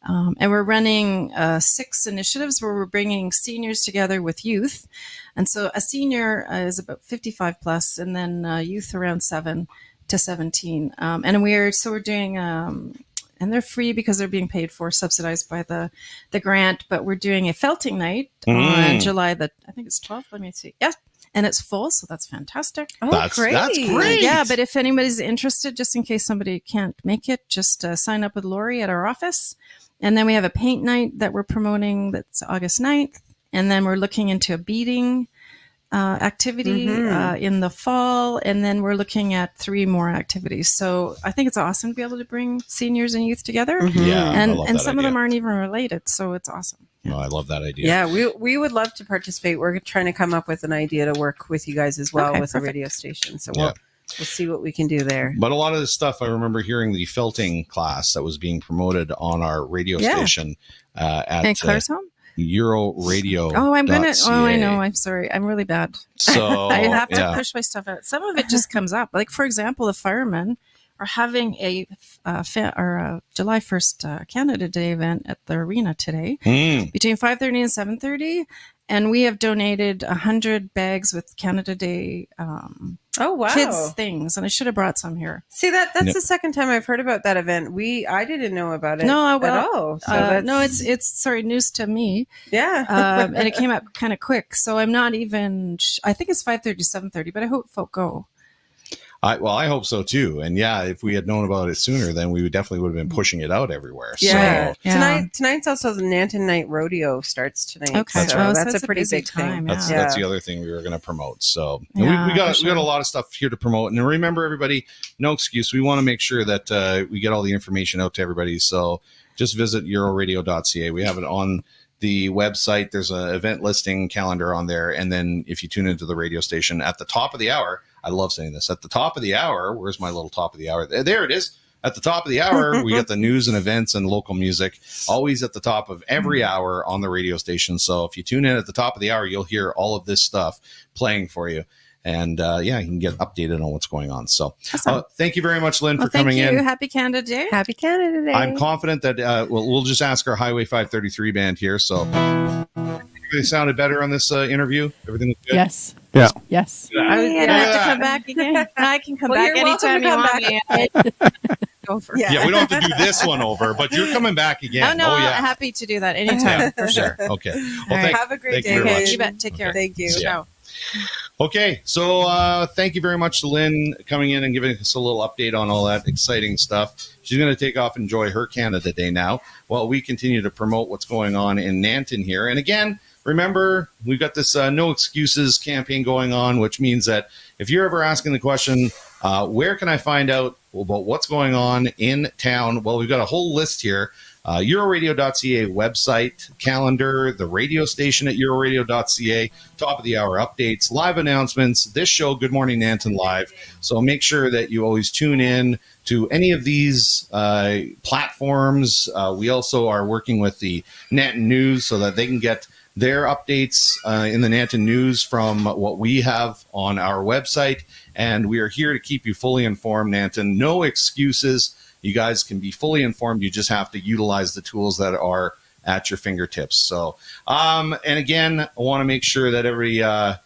Speaker 5: And we're running 6 initiatives where we're bringing seniors together with youth. And so a senior is about 55 plus, and then youth around 7 to 17. And we're doing, and they're free because they're being paid for, subsidized by the grant. But we're doing a felting night on July I think it's 12th. Let me see. Yeah. And it's full, so that's fantastic.
Speaker 2: Oh,
Speaker 1: that's great.
Speaker 5: Yeah, but if anybody's interested, just in case somebody can't make it, just sign up with Lori at our office. And then we have a paint night that we're promoting that's August 9th. And then we're looking into a beading activity in the fall. And then we're looking at 3 more activities. So I think it's awesome to be able to bring seniors and youth together.
Speaker 1: Yeah,
Speaker 5: and some of them aren't even related. So it's awesome.
Speaker 1: No, I love that idea.
Speaker 2: Yeah, we would love to participate. We're trying to come up with an idea to work with you guys as well with a radio station. So we'll see what we can do there.
Speaker 1: But a lot of this stuff, I remember hearing the felting class that was being promoted on our radio station at
Speaker 5: Claresholm?
Speaker 1: Euro Radio.
Speaker 5: Oh, I know. I'm sorry. I'm really bad.
Speaker 1: So
Speaker 5: I have to push my stuff out. Some of it just comes up. Like, for example, the firemen are having a July 1st Canada Day event at the arena today between 5:30 and 7:30. And we have donated 100 bags with Canada Day kids things. And I should have brought some here.
Speaker 2: See, that's the second time I've heard about that event. I didn't know about it
Speaker 5: at
Speaker 2: all.
Speaker 5: No, it's news to me.
Speaker 2: Yeah.
Speaker 5: And it came up kind of quick. So I'm not even, I think it's 5:30 to 7:30, but I hope folk go.
Speaker 1: I hope so too. And if we had known about it sooner, then we definitely would have been pushing it out everywhere.
Speaker 2: Yeah.
Speaker 1: So,
Speaker 2: Tonight's also the Nanton Night Rodeo starts tonight.
Speaker 5: Okay.
Speaker 2: So that's a pretty big
Speaker 5: time.
Speaker 2: thing.
Speaker 1: That's the other thing we were going to promote. So we got a lot of stuff here to promote. And remember, everybody, no excuse. We want to make sure that we get all the information out to everybody. So just visit euroradio.ca. We have it on the website. There's an event listing calendar on there. And then if you tune into the radio station at the top of the hour, I love saying this, at the top of the hour, where's my little top of the hour? There it is. At the top of the hour, we get the news and events and local music, always at the top of every hour on the radio station. So if you tune in at the top of the hour, you'll hear all of this stuff playing for you. And you can get updated on what's going on. So thank you very much, Lynne, for coming in.
Speaker 5: Happy Canada Day.
Speaker 2: Happy Canada Day.
Speaker 1: I'm confident that we'll just ask our Highway 533 band here. So everything sounded better on this interview? Everything was good?
Speaker 3: Yes.
Speaker 4: Yeah.
Speaker 3: Yes.
Speaker 5: I have to come back again. I can come back anytime you want me.
Speaker 1: Yeah, we don't have to do this one over, but you're coming back again.
Speaker 5: Oh, no, happy to do that anytime, for sure.
Speaker 1: Okay. Well,
Speaker 2: have a great day.
Speaker 1: Very
Speaker 5: You bet. Take care.
Speaker 2: Thank you.
Speaker 5: Ciao.
Speaker 1: Okay, so thank you very much to Lynne coming in and giving us a little update on all that exciting stuff. She's going to take off and enjoy her Canada Day now while we continue to promote what's going on in Nanton here. And again, remember, we've got this No Excuses campaign going on, which means that if you're ever asking the question, where can I find out about what's going on in town? Well, we've got a whole list here. Euroradio.ca website, calendar, the radio station at Euroradio.ca, top of the hour updates, live announcements, this show, Good Morning Nanton Live. So make sure that you always tune in to any of these platforms. We also are working with the Nanton News so that they can get their updates in the Nanton News from what we have on our website. And we are here to keep you fully informed, Nanton. No excuses. You guys can be fully informed. You just have to utilize the tools that are at your fingertips. So, and again, I want to make sure that everybody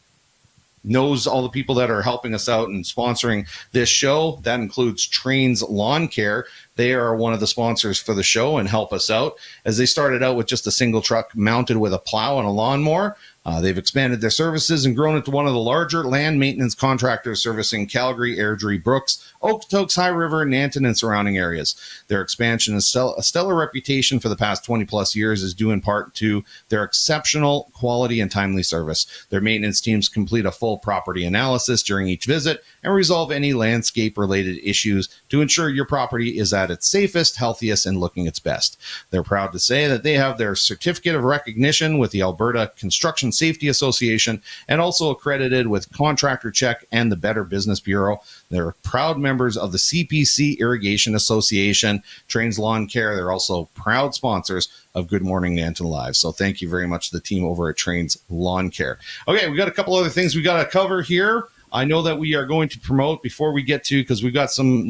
Speaker 1: knows all the people that are helping us out and sponsoring this show. That includes Trains Lawn Care. They are one of the sponsors for the show and help us out, as they started out with just a single truck mounted with a plow and a lawnmower. They've expanded their services and grown into one of the larger land maintenance contractors servicing Calgary, Airdrie, Brooks, Okotoks, High River, Nanton, and surrounding areas. Their expansion and a stellar reputation for the past 20-plus years is due in part to their exceptional quality and timely service. Their maintenance teams complete a full property analysis during each visit and resolve any landscape-related issues to ensure your property is at its safest, healthiest, and looking its best. They're proud to say that they have their certificate of recognition with the Alberta Construction Safety Association and also accredited with Contractor Check and the Better Business Bureau. They're proud members of the CPC Irrigation Association, Trains Lawn Care. They're also proud sponsors of Good Morning Nanton Live. So thank you very much to the team over at Trains Lawn Care. Okay, we got a couple other things we got to cover here. I know that we are going to promote before we get to, because we've got some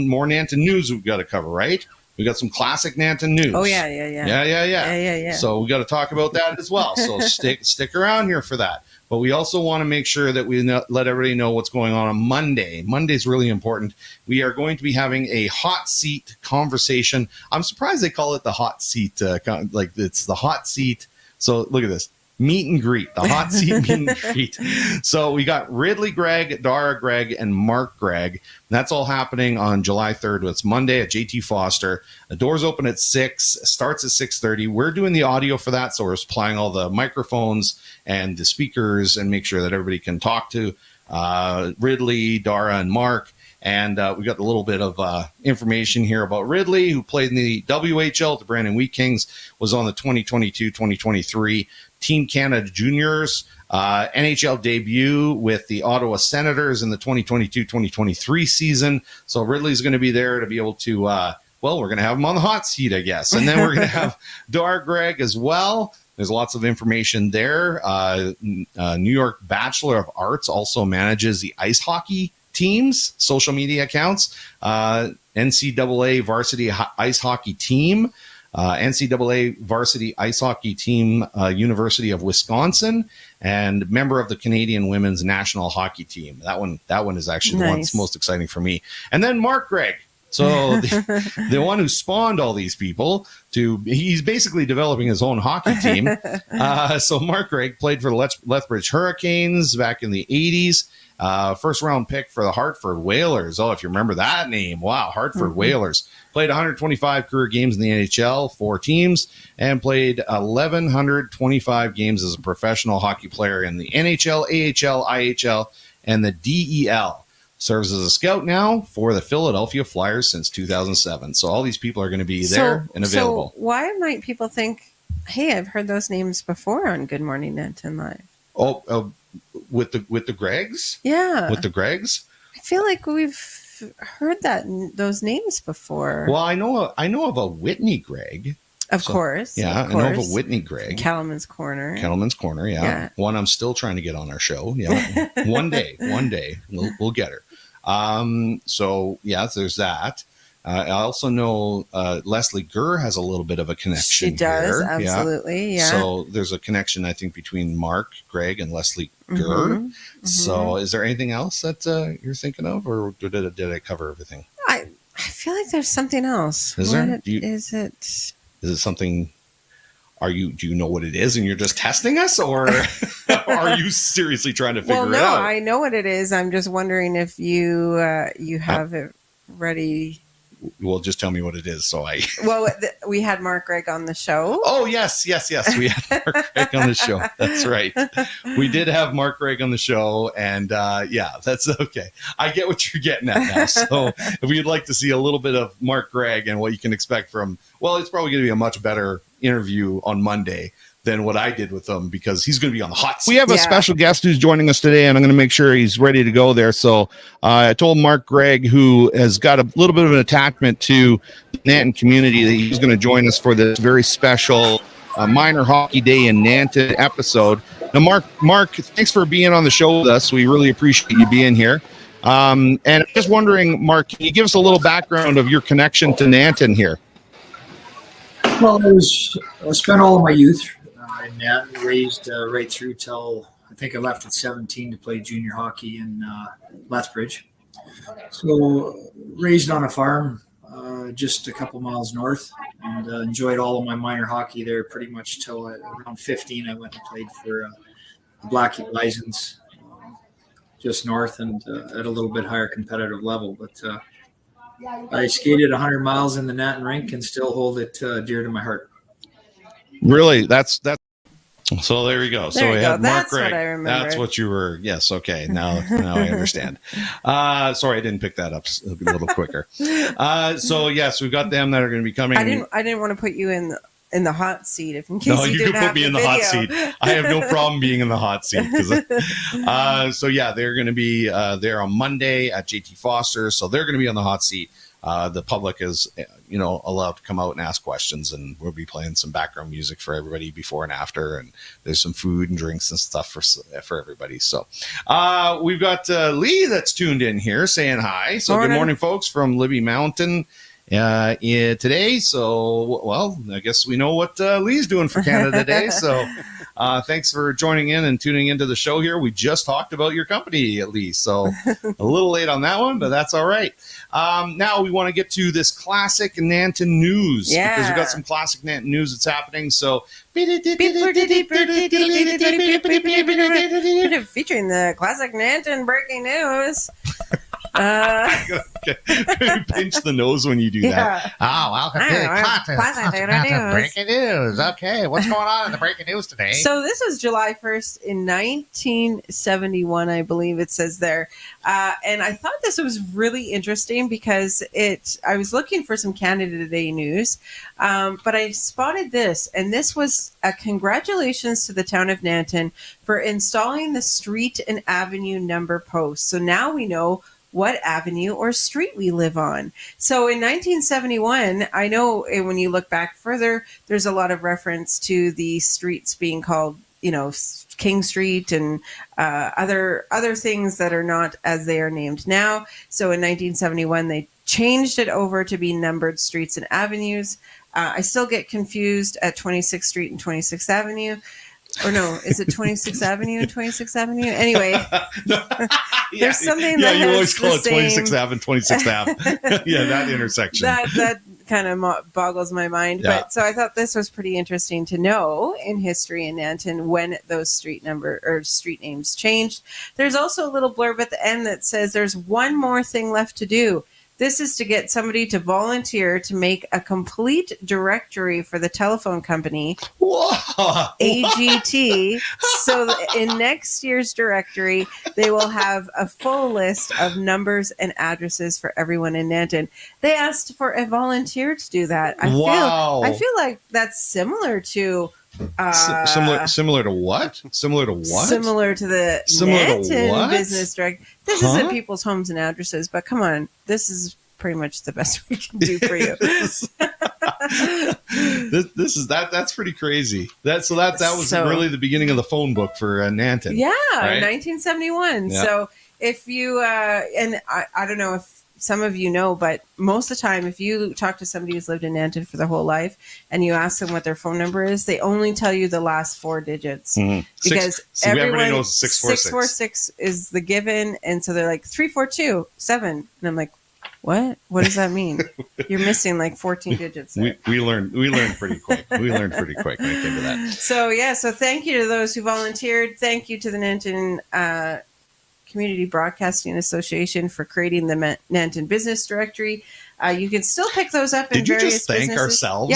Speaker 1: more Nanton news we've got to cover, right? We got some classic Nanton news.
Speaker 2: Oh, yeah.
Speaker 1: So we got to talk about that as well. So stick around here for that. But we also want to make sure that we let everybody know what's going on Monday. Monday's really important. We are going to be having a hot seat conversation. I'm surprised they call it the hot seat, like it's the hot seat. So look at this. Meet and greet, the hot seat meet and greet. So we got Ridley Gregg, Dara Gregg, and Mark Gregg. That's all happening on July 3rd. It's Monday at JT Foster. The doors open at 6, starts at 6:30. We're doing the audio for that, so we're supplying all the microphones and the speakers and make sure that everybody can talk to Ridley, Dara, and Mark. And we got a little bit of information here about Ridley, who played in the WHL, the Brandon Wheat Kings, was on the 2022-2023 Team Canada Juniors, NHL debut with the Ottawa Senators in the 2022-2023 season. So Ridley's going to be there to be able to, we're going to have him on the hot seat, I guess. And then we're going to have Dara Gregg as well. There's lots of information there. New York Bachelor of Arts also manages the ice hockey teams, social media accounts, NCAA varsity ice hockey team, NCAA varsity ice hockey team, University of Wisconsin, and member of the Canadian women's national hockey team. That one is actually the one that's most exciting for me. And then Mark Gregg. So the one who spawned all these people, he's basically developing his own hockey team. So Mark Gregg played for the Lethbridge Hurricanes back in the 80s. First round pick for the Hartford Whalers. Oh, if you remember that name. Wow, Hartford Whalers. Played 125 career games in the NHL, 4 teams, and played 1,125 games as a professional hockey player in the NHL, AHL, IHL, and the DEL. Serves as a scout now for the Philadelphia Flyers since 2007. So all these people are going to be there and available.
Speaker 2: So why might people think, hey, I've heard those names before on Good Morning Nanton Live?
Speaker 1: Oh, with the Greggs?
Speaker 2: Yeah.
Speaker 1: With the Greggs?
Speaker 2: I feel like we've heard those names before.
Speaker 1: Well, I know of a Whitney Gregg.
Speaker 2: Of course.
Speaker 1: Yeah,
Speaker 2: of course.
Speaker 1: I know of a Whitney Gregg.
Speaker 2: Cattleman's Corner,
Speaker 1: yeah. One I'm still trying to get on our show. Yeah. One day we'll get her. So yeah, there's that. I also know Leslie Gurr has a little bit of a connection.
Speaker 2: She does,
Speaker 1: here.
Speaker 2: absolutely, yeah.
Speaker 1: So there's a connection, I think, between Mark Gregg and Leslie Gurr. Mm-hmm. So is there anything else that you're thinking of, or did I cover everything?
Speaker 2: I feel like there's something else.
Speaker 1: Is there?
Speaker 2: Is it?
Speaker 1: Is it something? Do you know what it is and you're just testing us, or are you seriously trying to figure it out?
Speaker 2: Well, no, I know what it is. I'm just wondering if you have it ready.
Speaker 1: Well, just tell me what it is. So
Speaker 2: we had Mark Gregg on the show.
Speaker 1: Oh, yes. We had Mark Gregg on the show. That's right. We did have Mark Gregg on the show. And that's okay. I get what you're getting at now. So if you'd like to see a little bit of Mark Gregg and what you can expect from, it's probably going to be a much better interview on Monday than what I did with him, because he's going to be on the hot seat. We have a special guest who's joining us today, and I'm going to make sure he's ready to go there. So I told Mark Gregg, who has got a little bit of an attachment to the Nanton community, that he's going to join us for this very special Minor Hockey Day in Nanton episode. Now, Mark, thanks for being on the show with us. We really appreciate you being here. And I'm just wondering, Mark, can you give us a little background of your connection to Nanton here?
Speaker 9: Well, I spent all of my youth in Nanton, raised right through till I think I left at 17 to play junior hockey in Lethbridge. So raised on a farm just a couple miles north, and enjoyed all of my minor hockey there pretty much till around 15. I went and played for the Blackie Bisons just north and at a little bit higher competitive level. But I skated 100 miles in the Nanton rink and still hold it dear to my heart.
Speaker 1: Really? That's so there you go.
Speaker 2: There
Speaker 1: so we
Speaker 2: you
Speaker 1: had
Speaker 2: go.
Speaker 1: Mark
Speaker 2: That's
Speaker 1: Gregg.
Speaker 2: what I remember.
Speaker 1: That's what you were. Yes. Okay. Now I understand. Sorry, I didn't pick that up a little quicker. So yes, we've got them that are going to be coming.
Speaker 2: I didn't want to put you in the hot seat if in case
Speaker 1: No, you
Speaker 2: didn't
Speaker 1: can put
Speaker 2: have
Speaker 1: me in the hot seat. I have no problem being in the hot seat. So yeah, they're going to be there on Monday at JT Foster. So they're going to be on the hot seat. The public is, allowed to come out and ask questions, and we'll be playing some background music for everybody before and after, and there's some food and drinks and stuff for everybody. So we've got Lee that's tuned in here saying hi. So good morning, folks, from Libby Mountain. Today, so well, I guess we know what Lee's doing for Canada Day. So, thanks for joining in and tuning into the show here. We just talked about your company, at least, so a little late on that one, but that's all right. Now we want to get to this classic Nanton news because we've got some classic Nanton news that's happening. So, featuring
Speaker 2: the classic Nanton breaking news.
Speaker 1: Pinch the nose when you do that.
Speaker 10: Oh, welcome to the classic breaking news. Okay, what's going on in the breaking news today?
Speaker 2: So this was July 1st in 1971, I believe it says there. And I thought this was really interesting because I was looking for some Canada Day news, but I spotted this, and this was a congratulations to the town of Nanton for installing the street and avenue number posts. So now we know what avenue or street we live on. So in 1971, I know when you look back further, there's a lot of reference to the streets being called, King Street and other things that are not as they are named now. So in 1971, they changed it over to be numbered streets and avenues. I still get confused at 26th Street and 26th Avenue. Or no, is it 26th Avenue and 26th Avenue? Anyway, there's something that
Speaker 1: you
Speaker 2: has
Speaker 1: always call
Speaker 2: the
Speaker 1: it 26th
Speaker 2: same...
Speaker 1: Ave and 26th Ave. Yeah, that intersection.
Speaker 2: That kind of boggles my mind.
Speaker 1: Yeah.
Speaker 2: But so I thought this was pretty interesting to know in history in Nanton when those street names changed. There's also a little blurb at the end that says there's one more thing left to do. This is to get somebody to volunteer to make a complete directory for the telephone company, AGT. So in next year's directory, they will have a full list of numbers and addresses for everyone in Nanton. They asked for a volunteer to do that. I feel like that's similar to
Speaker 1: similar to what? Similar to what?
Speaker 2: Similar to the Nanton business direct. This isn't people's homes and addresses, but come on, this is pretty much the best we can do for you.
Speaker 1: That's pretty crazy. That was really the beginning of the phone book for Nanton.
Speaker 2: Yeah,
Speaker 1: right?
Speaker 2: 1971.
Speaker 1: Yeah.
Speaker 2: So if you and I don't know if some of you know, but most of the time, if you talk to somebody who's lived in Nanton for their whole life and you ask them what their phone number is, they only tell you the last four digits because
Speaker 1: everybody knows 646.
Speaker 2: 646 is the given, and so they're like 342-7, and I'm like, what does that mean? You're missing like 14 digits there.
Speaker 1: We learned pretty quick. We learned pretty quick when it came to that.
Speaker 2: So thank you to those who volunteered. Thank you to the Nanton Community Broadcasting Association for creating the Nanton Business Directory. You can still pick those up in various businesses. Did you just thank
Speaker 1: ourselves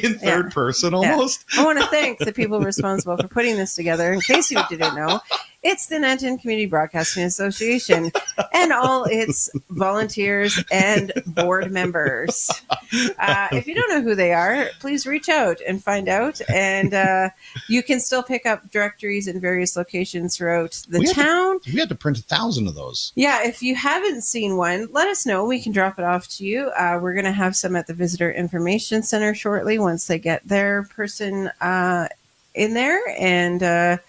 Speaker 1: in third person almost?
Speaker 2: Yeah. I want to thank the people responsible for putting this together. In case you didn't know, it's the Nanton Community Broadcasting Association and all its volunteers and board members. If you don't know who they are, please reach out and find out. And you can still pick up directories in various locations throughout the town.
Speaker 1: We had to print 1,000 of those.
Speaker 2: Yeah, if you haven't seen one, let us know. We can drop it off to you. We're going to have some at the Visitor Information Center shortly once they get their person in there. And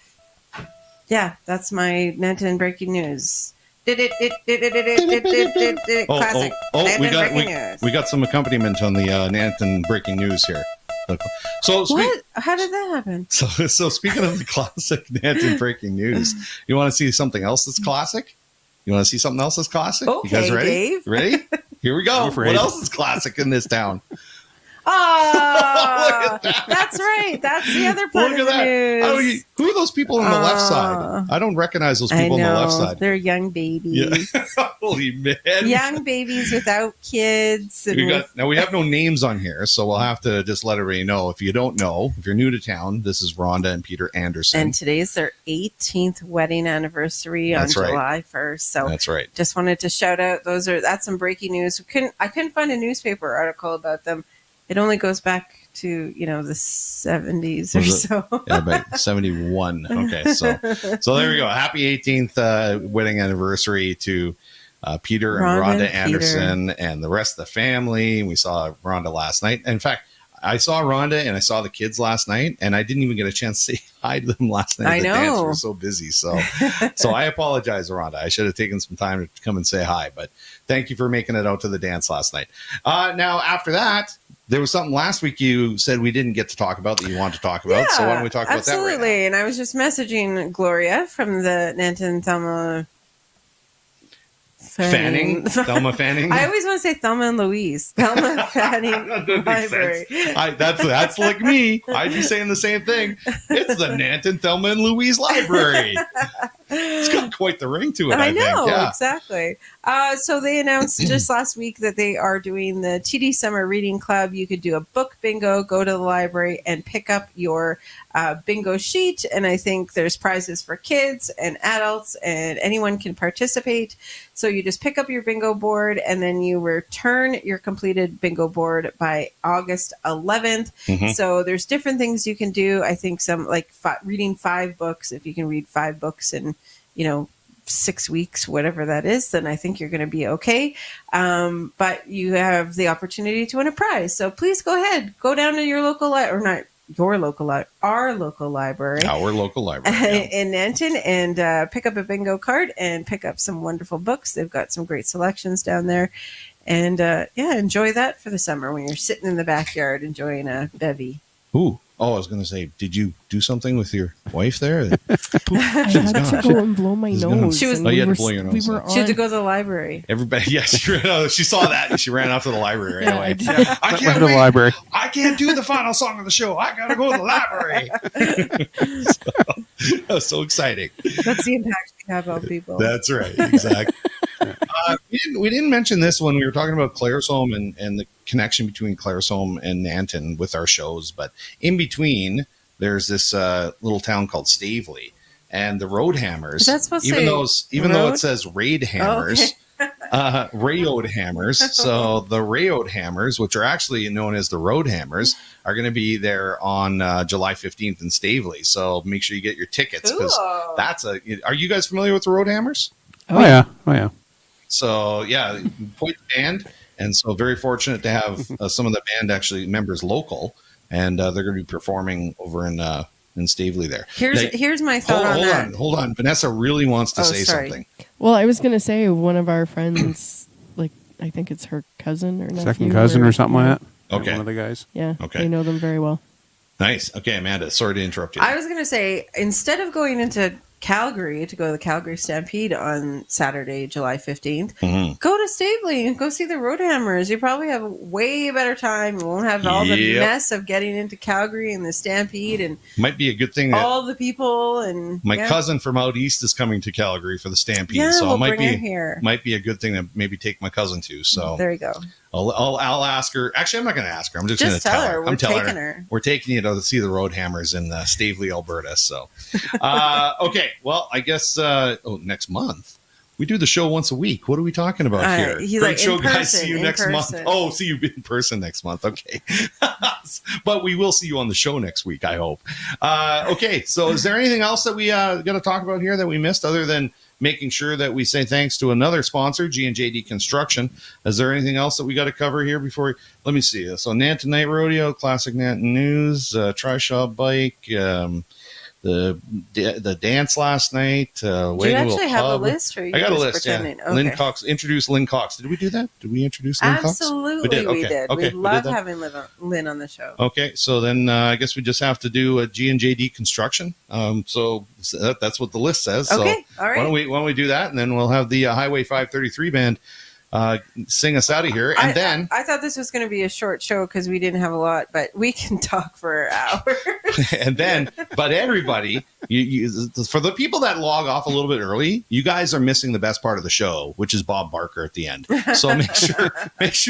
Speaker 2: yeah, that's my Nanton breaking news. Classic.
Speaker 1: We got some accompaniment on the Nanton breaking news here. So
Speaker 2: what? How did that happen?
Speaker 1: So speaking of the classic Nanton breaking news, you want to see something else that's classic? You want to see something else that's classic?
Speaker 2: Okay,
Speaker 1: you guys ready?
Speaker 2: Dave.
Speaker 1: Ready? Here we go. What else is classic in this town?
Speaker 2: Oh, That's right. That's the other part
Speaker 1: Look
Speaker 2: of
Speaker 1: at
Speaker 2: the
Speaker 1: that.
Speaker 2: news.
Speaker 1: Who are those people on the left side? I don't recognize those people on the left side.
Speaker 2: They're young babies.
Speaker 1: Yeah. Holy man.
Speaker 2: Young babies without kids. And
Speaker 1: Now, we have no names on here, so we'll have to just let everybody know. If you don't know, if you're new to town, this is Rhonda and Peter Anderson.
Speaker 2: And today's their 18th wedding anniversary on July 1st. So
Speaker 1: that's right.
Speaker 2: Just wanted to shout out. That's some breaking news. I couldn't find a newspaper article about them. It only goes back to the 70s or so.
Speaker 1: Yeah, about 71. Okay, so there we go. Happy 18th wedding anniversary to Peter and Rhonda Anderson and the rest of the family. We saw Rhonda last night. In fact, I saw Rhonda and I saw the kids last night, and I didn't even get a chance to say hi to them last night.
Speaker 2: I know.
Speaker 1: Dance. We were so busy. So I apologize, Rhonda. I should have taken some time to come and say hi, but thank you for making it out to the dance last night. Now, after that, there was something last week you said we didn't get to talk about that you wanted to talk about. So why don't we talk about that right now?
Speaker 2: Absolutely. And I was just messaging Gloria from the Nanton Thelma
Speaker 1: Fanning. Thelma Fanning.
Speaker 2: I always want to say Thelma and Louise. Thelma Fanning Library.
Speaker 1: That's like me. I'd be saying the same thing. It's the Nanton Thelma and Louise Library. It's got quite the ring to it. I
Speaker 2: know,
Speaker 1: think. Yeah.
Speaker 2: Exactly. So they announced just last week that they are doing the TD Summer Reading Club. You could do a book bingo, go to the library and pick up your bingo sheet. And I think there's prizes for kids and adults, and anyone can participate. So you just pick up your bingo board and then you return your completed bingo board by August 11th.
Speaker 1: Mm-hmm.
Speaker 2: So there's different things you can do. I think some like reading 5 books. If you can read 5 books in 6 weeks, whatever that is, then I think you're going to be okay. But you have the opportunity to win a prize. So please go ahead, go down to your local library, or not your local library, our local library in Nanton, and pick up a bingo card and pick up some wonderful books. They've got some great selections down there. And enjoy that for the summer when you're sitting in the backyard enjoying a bevy.
Speaker 1: Ooh. Oh, I was going to say, did you do something with your wife there?
Speaker 3: I had to go and blow my nose.
Speaker 1: You had to blow your nose.
Speaker 2: She had to go to the library.
Speaker 1: Everybody, yes, she saw that and she ran off to the library right away.
Speaker 4: I can't the library.
Speaker 1: I can't do the final song of the show. I got to go to the library. That was so exciting.
Speaker 2: That's the impact we have on people.
Speaker 1: That's right. Exactly. We didn't mention this when we were talking about Claresholm and the connection between Claresholm and Nanton with our shows, but in between there's this little town called Staveley, and the Roadhammers.
Speaker 2: Is that supposed
Speaker 1: even though it says Raid Hammers, Rayoed Hammers. So the Rayoed Hammers, which are actually known as the Roadhammers, are going to be there on July 15th in Staveley. So make sure you get your tickets, because are you guys familiar with the Roadhammers?
Speaker 4: Oh yeah.
Speaker 1: So yeah, quite the band, and so very fortunate to have some of the band actually members local, and they're going to be performing over in Staveley there.
Speaker 2: Here's my thought.
Speaker 1: Hold on. Vanessa really wants to say something.
Speaker 3: Well, I was going to say one of our friends, like I think it's her cousin or nephew,
Speaker 4: second cousin or something like that.
Speaker 1: Okay,
Speaker 4: one of the guys.
Speaker 3: Yeah.
Speaker 1: Okay,
Speaker 3: they know them very well.
Speaker 1: Nice. Okay, Amanda. Sorry to interrupt you.
Speaker 2: I was going to say, instead of going into Calgary to go to the Calgary Stampede on Saturday, July 15th, go to Staveley and go see the Roadhammers. You probably have a way better time. You won't have all the mess of getting into Calgary and the Stampede, and
Speaker 1: might be a good thing.
Speaker 2: All the people and
Speaker 1: my cousin from out east is coming to Calgary for the Stampede, so it might be a good thing to maybe take my cousin to. So
Speaker 2: there you go.
Speaker 1: I'll ask her. Actually, I'm not going to ask her. I'm just going to tell her. I'm telling her. We're taking you to see the Roadhammers in Staveley, Alberta. So, okay. Well, I guess next month we do the show once a week. What are we talking about here? Great show, guys. See you next month. Oh, see you in person next month. Okay, but we will see you on the show next week, I hope. Okay. So, is there anything else that we got to talk about here that we missed, other than making sure that we say thanks to another sponsor, G&JD Construction? Is there anything else that we got to cover here before let me see. So Nanton Night Rodeo, Classic Nanton News, Tri-Shop Bike, the dance last night.
Speaker 2: Do you actually have a list? Or
Speaker 1: I got a list, yeah. Okay. Lynne Cox, introduce Lynne Cox. Did we do that? Did we introduce Lynne Cox?
Speaker 2: Absolutely, we did. We love having Lynne on the show.
Speaker 1: Okay, so then I guess we just have to do a G&JD Construction. So that's what the list says.
Speaker 2: Okay,
Speaker 1: so
Speaker 2: all right.
Speaker 1: Why don't we do that, and then we'll have the Highway 533 band sing us out of here. And then
Speaker 2: I thought this was going to be a short show because we didn't have a lot, but we can talk for hours.
Speaker 1: and then, but everybody, for the people that log off a little bit early, you guys are missing the best part of the show, which is Bob Barker at the end. So make sure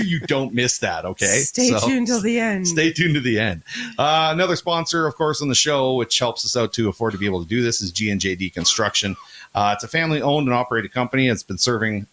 Speaker 1: you don't miss that. Okay,
Speaker 2: Stay tuned till the end.
Speaker 1: Stay tuned to the end. Another sponsor, of course, on the show, which helps us out to afford to be able to do this, is G&JD Construction. It's a family-owned and operated company. It's been serving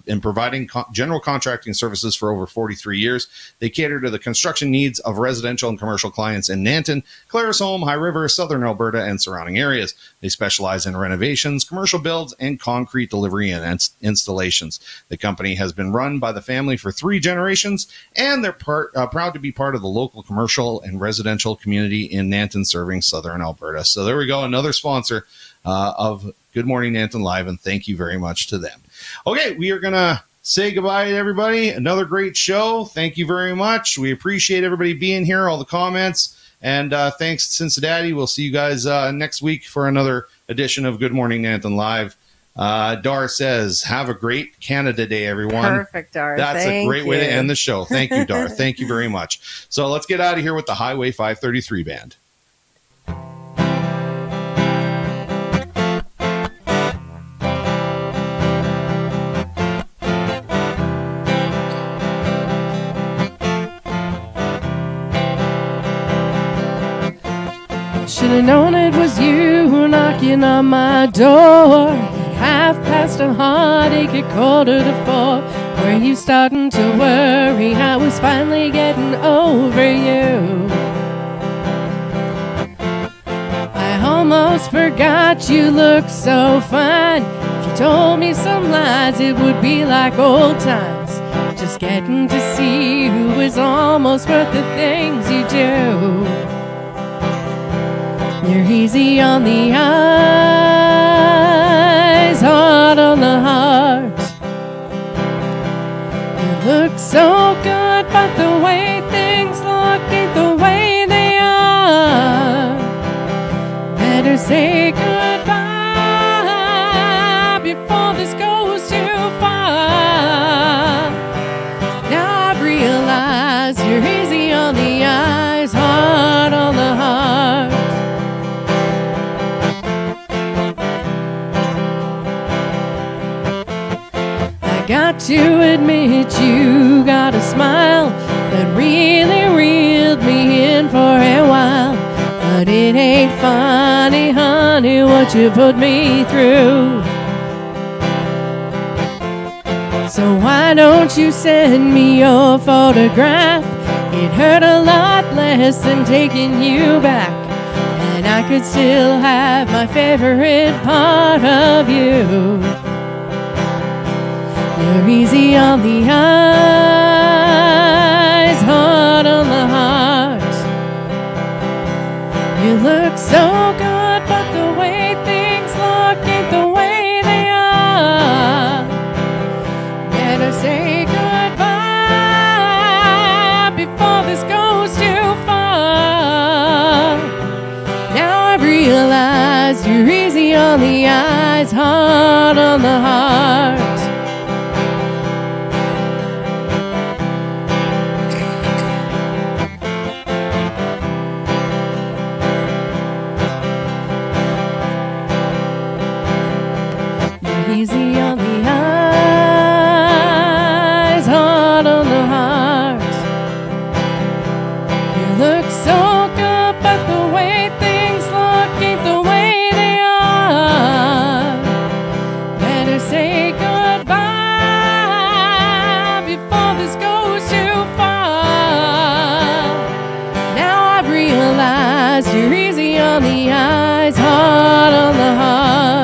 Speaker 1: in providing general contracting services for over 43 years. They cater to the construction needs of residential and commercial clients in Nanton, Claresholm, High River, Southern Alberta, and surrounding areas. They specialize in renovations, commercial builds, and concrete delivery and installations. The company has been run by the family for 3 generations, and they're proud to be part of the local commercial and residential community in Nanton, serving Southern Alberta. So there we go, another sponsor of Good Morning Nanton Live, and thank you very much to them. Okay, we are going to say goodbye to everybody. Another great show. Thank you very much. We appreciate everybody being here, all the comments, and thanks to Cincinnati. We'll see you guys next week for another edition of Good Morning Nanton Live. Dar says, have a great Canada Day, everyone.
Speaker 2: Perfect, Dar.
Speaker 1: That's a great way to end the show. Thank you, Dar. Thank you very much. So let's get out of here with the Highway 533 Band.
Speaker 3: Should've known it was you knocking on my door. At 1:30, heartache at 3:45. Were you starting to worry I was finally getting over you? I almost forgot you looked so fine. If you told me some lies, it would be like old times. Just getting to see you is almost worth the things you do. You're easy on the eyes, hard on the heart. You look so good, but the way things look ain't the way they are. Better say goodbye before this goes too far. Now I've realized you're easy on the eyes, hard on the heart. Got to admit you got a smile that really reeled me in for a while. But it ain't funny, honey, what you put me through. So why don't you send me your photograph? It hurt a lot less than taking you back. And I could still have my favorite part of you. You're easy on the eyes, hard on the heart. You look so good, but the way things look ain't the way they are. Better say goodbye before this goes too far. Now I realize you're easy on the eyes, hard on the heart. Easy on the eyes, hard on the heart. You look so good, but the way things look ain't the way they are. Better say goodbye before this goes too far. Now I've realized you're easy on the eyes, hard on the heart.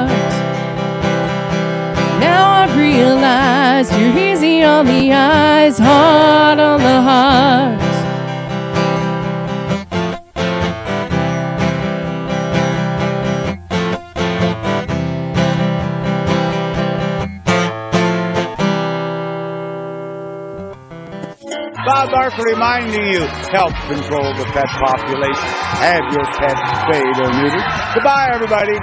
Speaker 3: Realize you're easy on the eyes, hard on the heart.
Speaker 11: Bob Barker reminding you, help control the pet population. Have your pet spayed or neutered. Goodbye, everybody.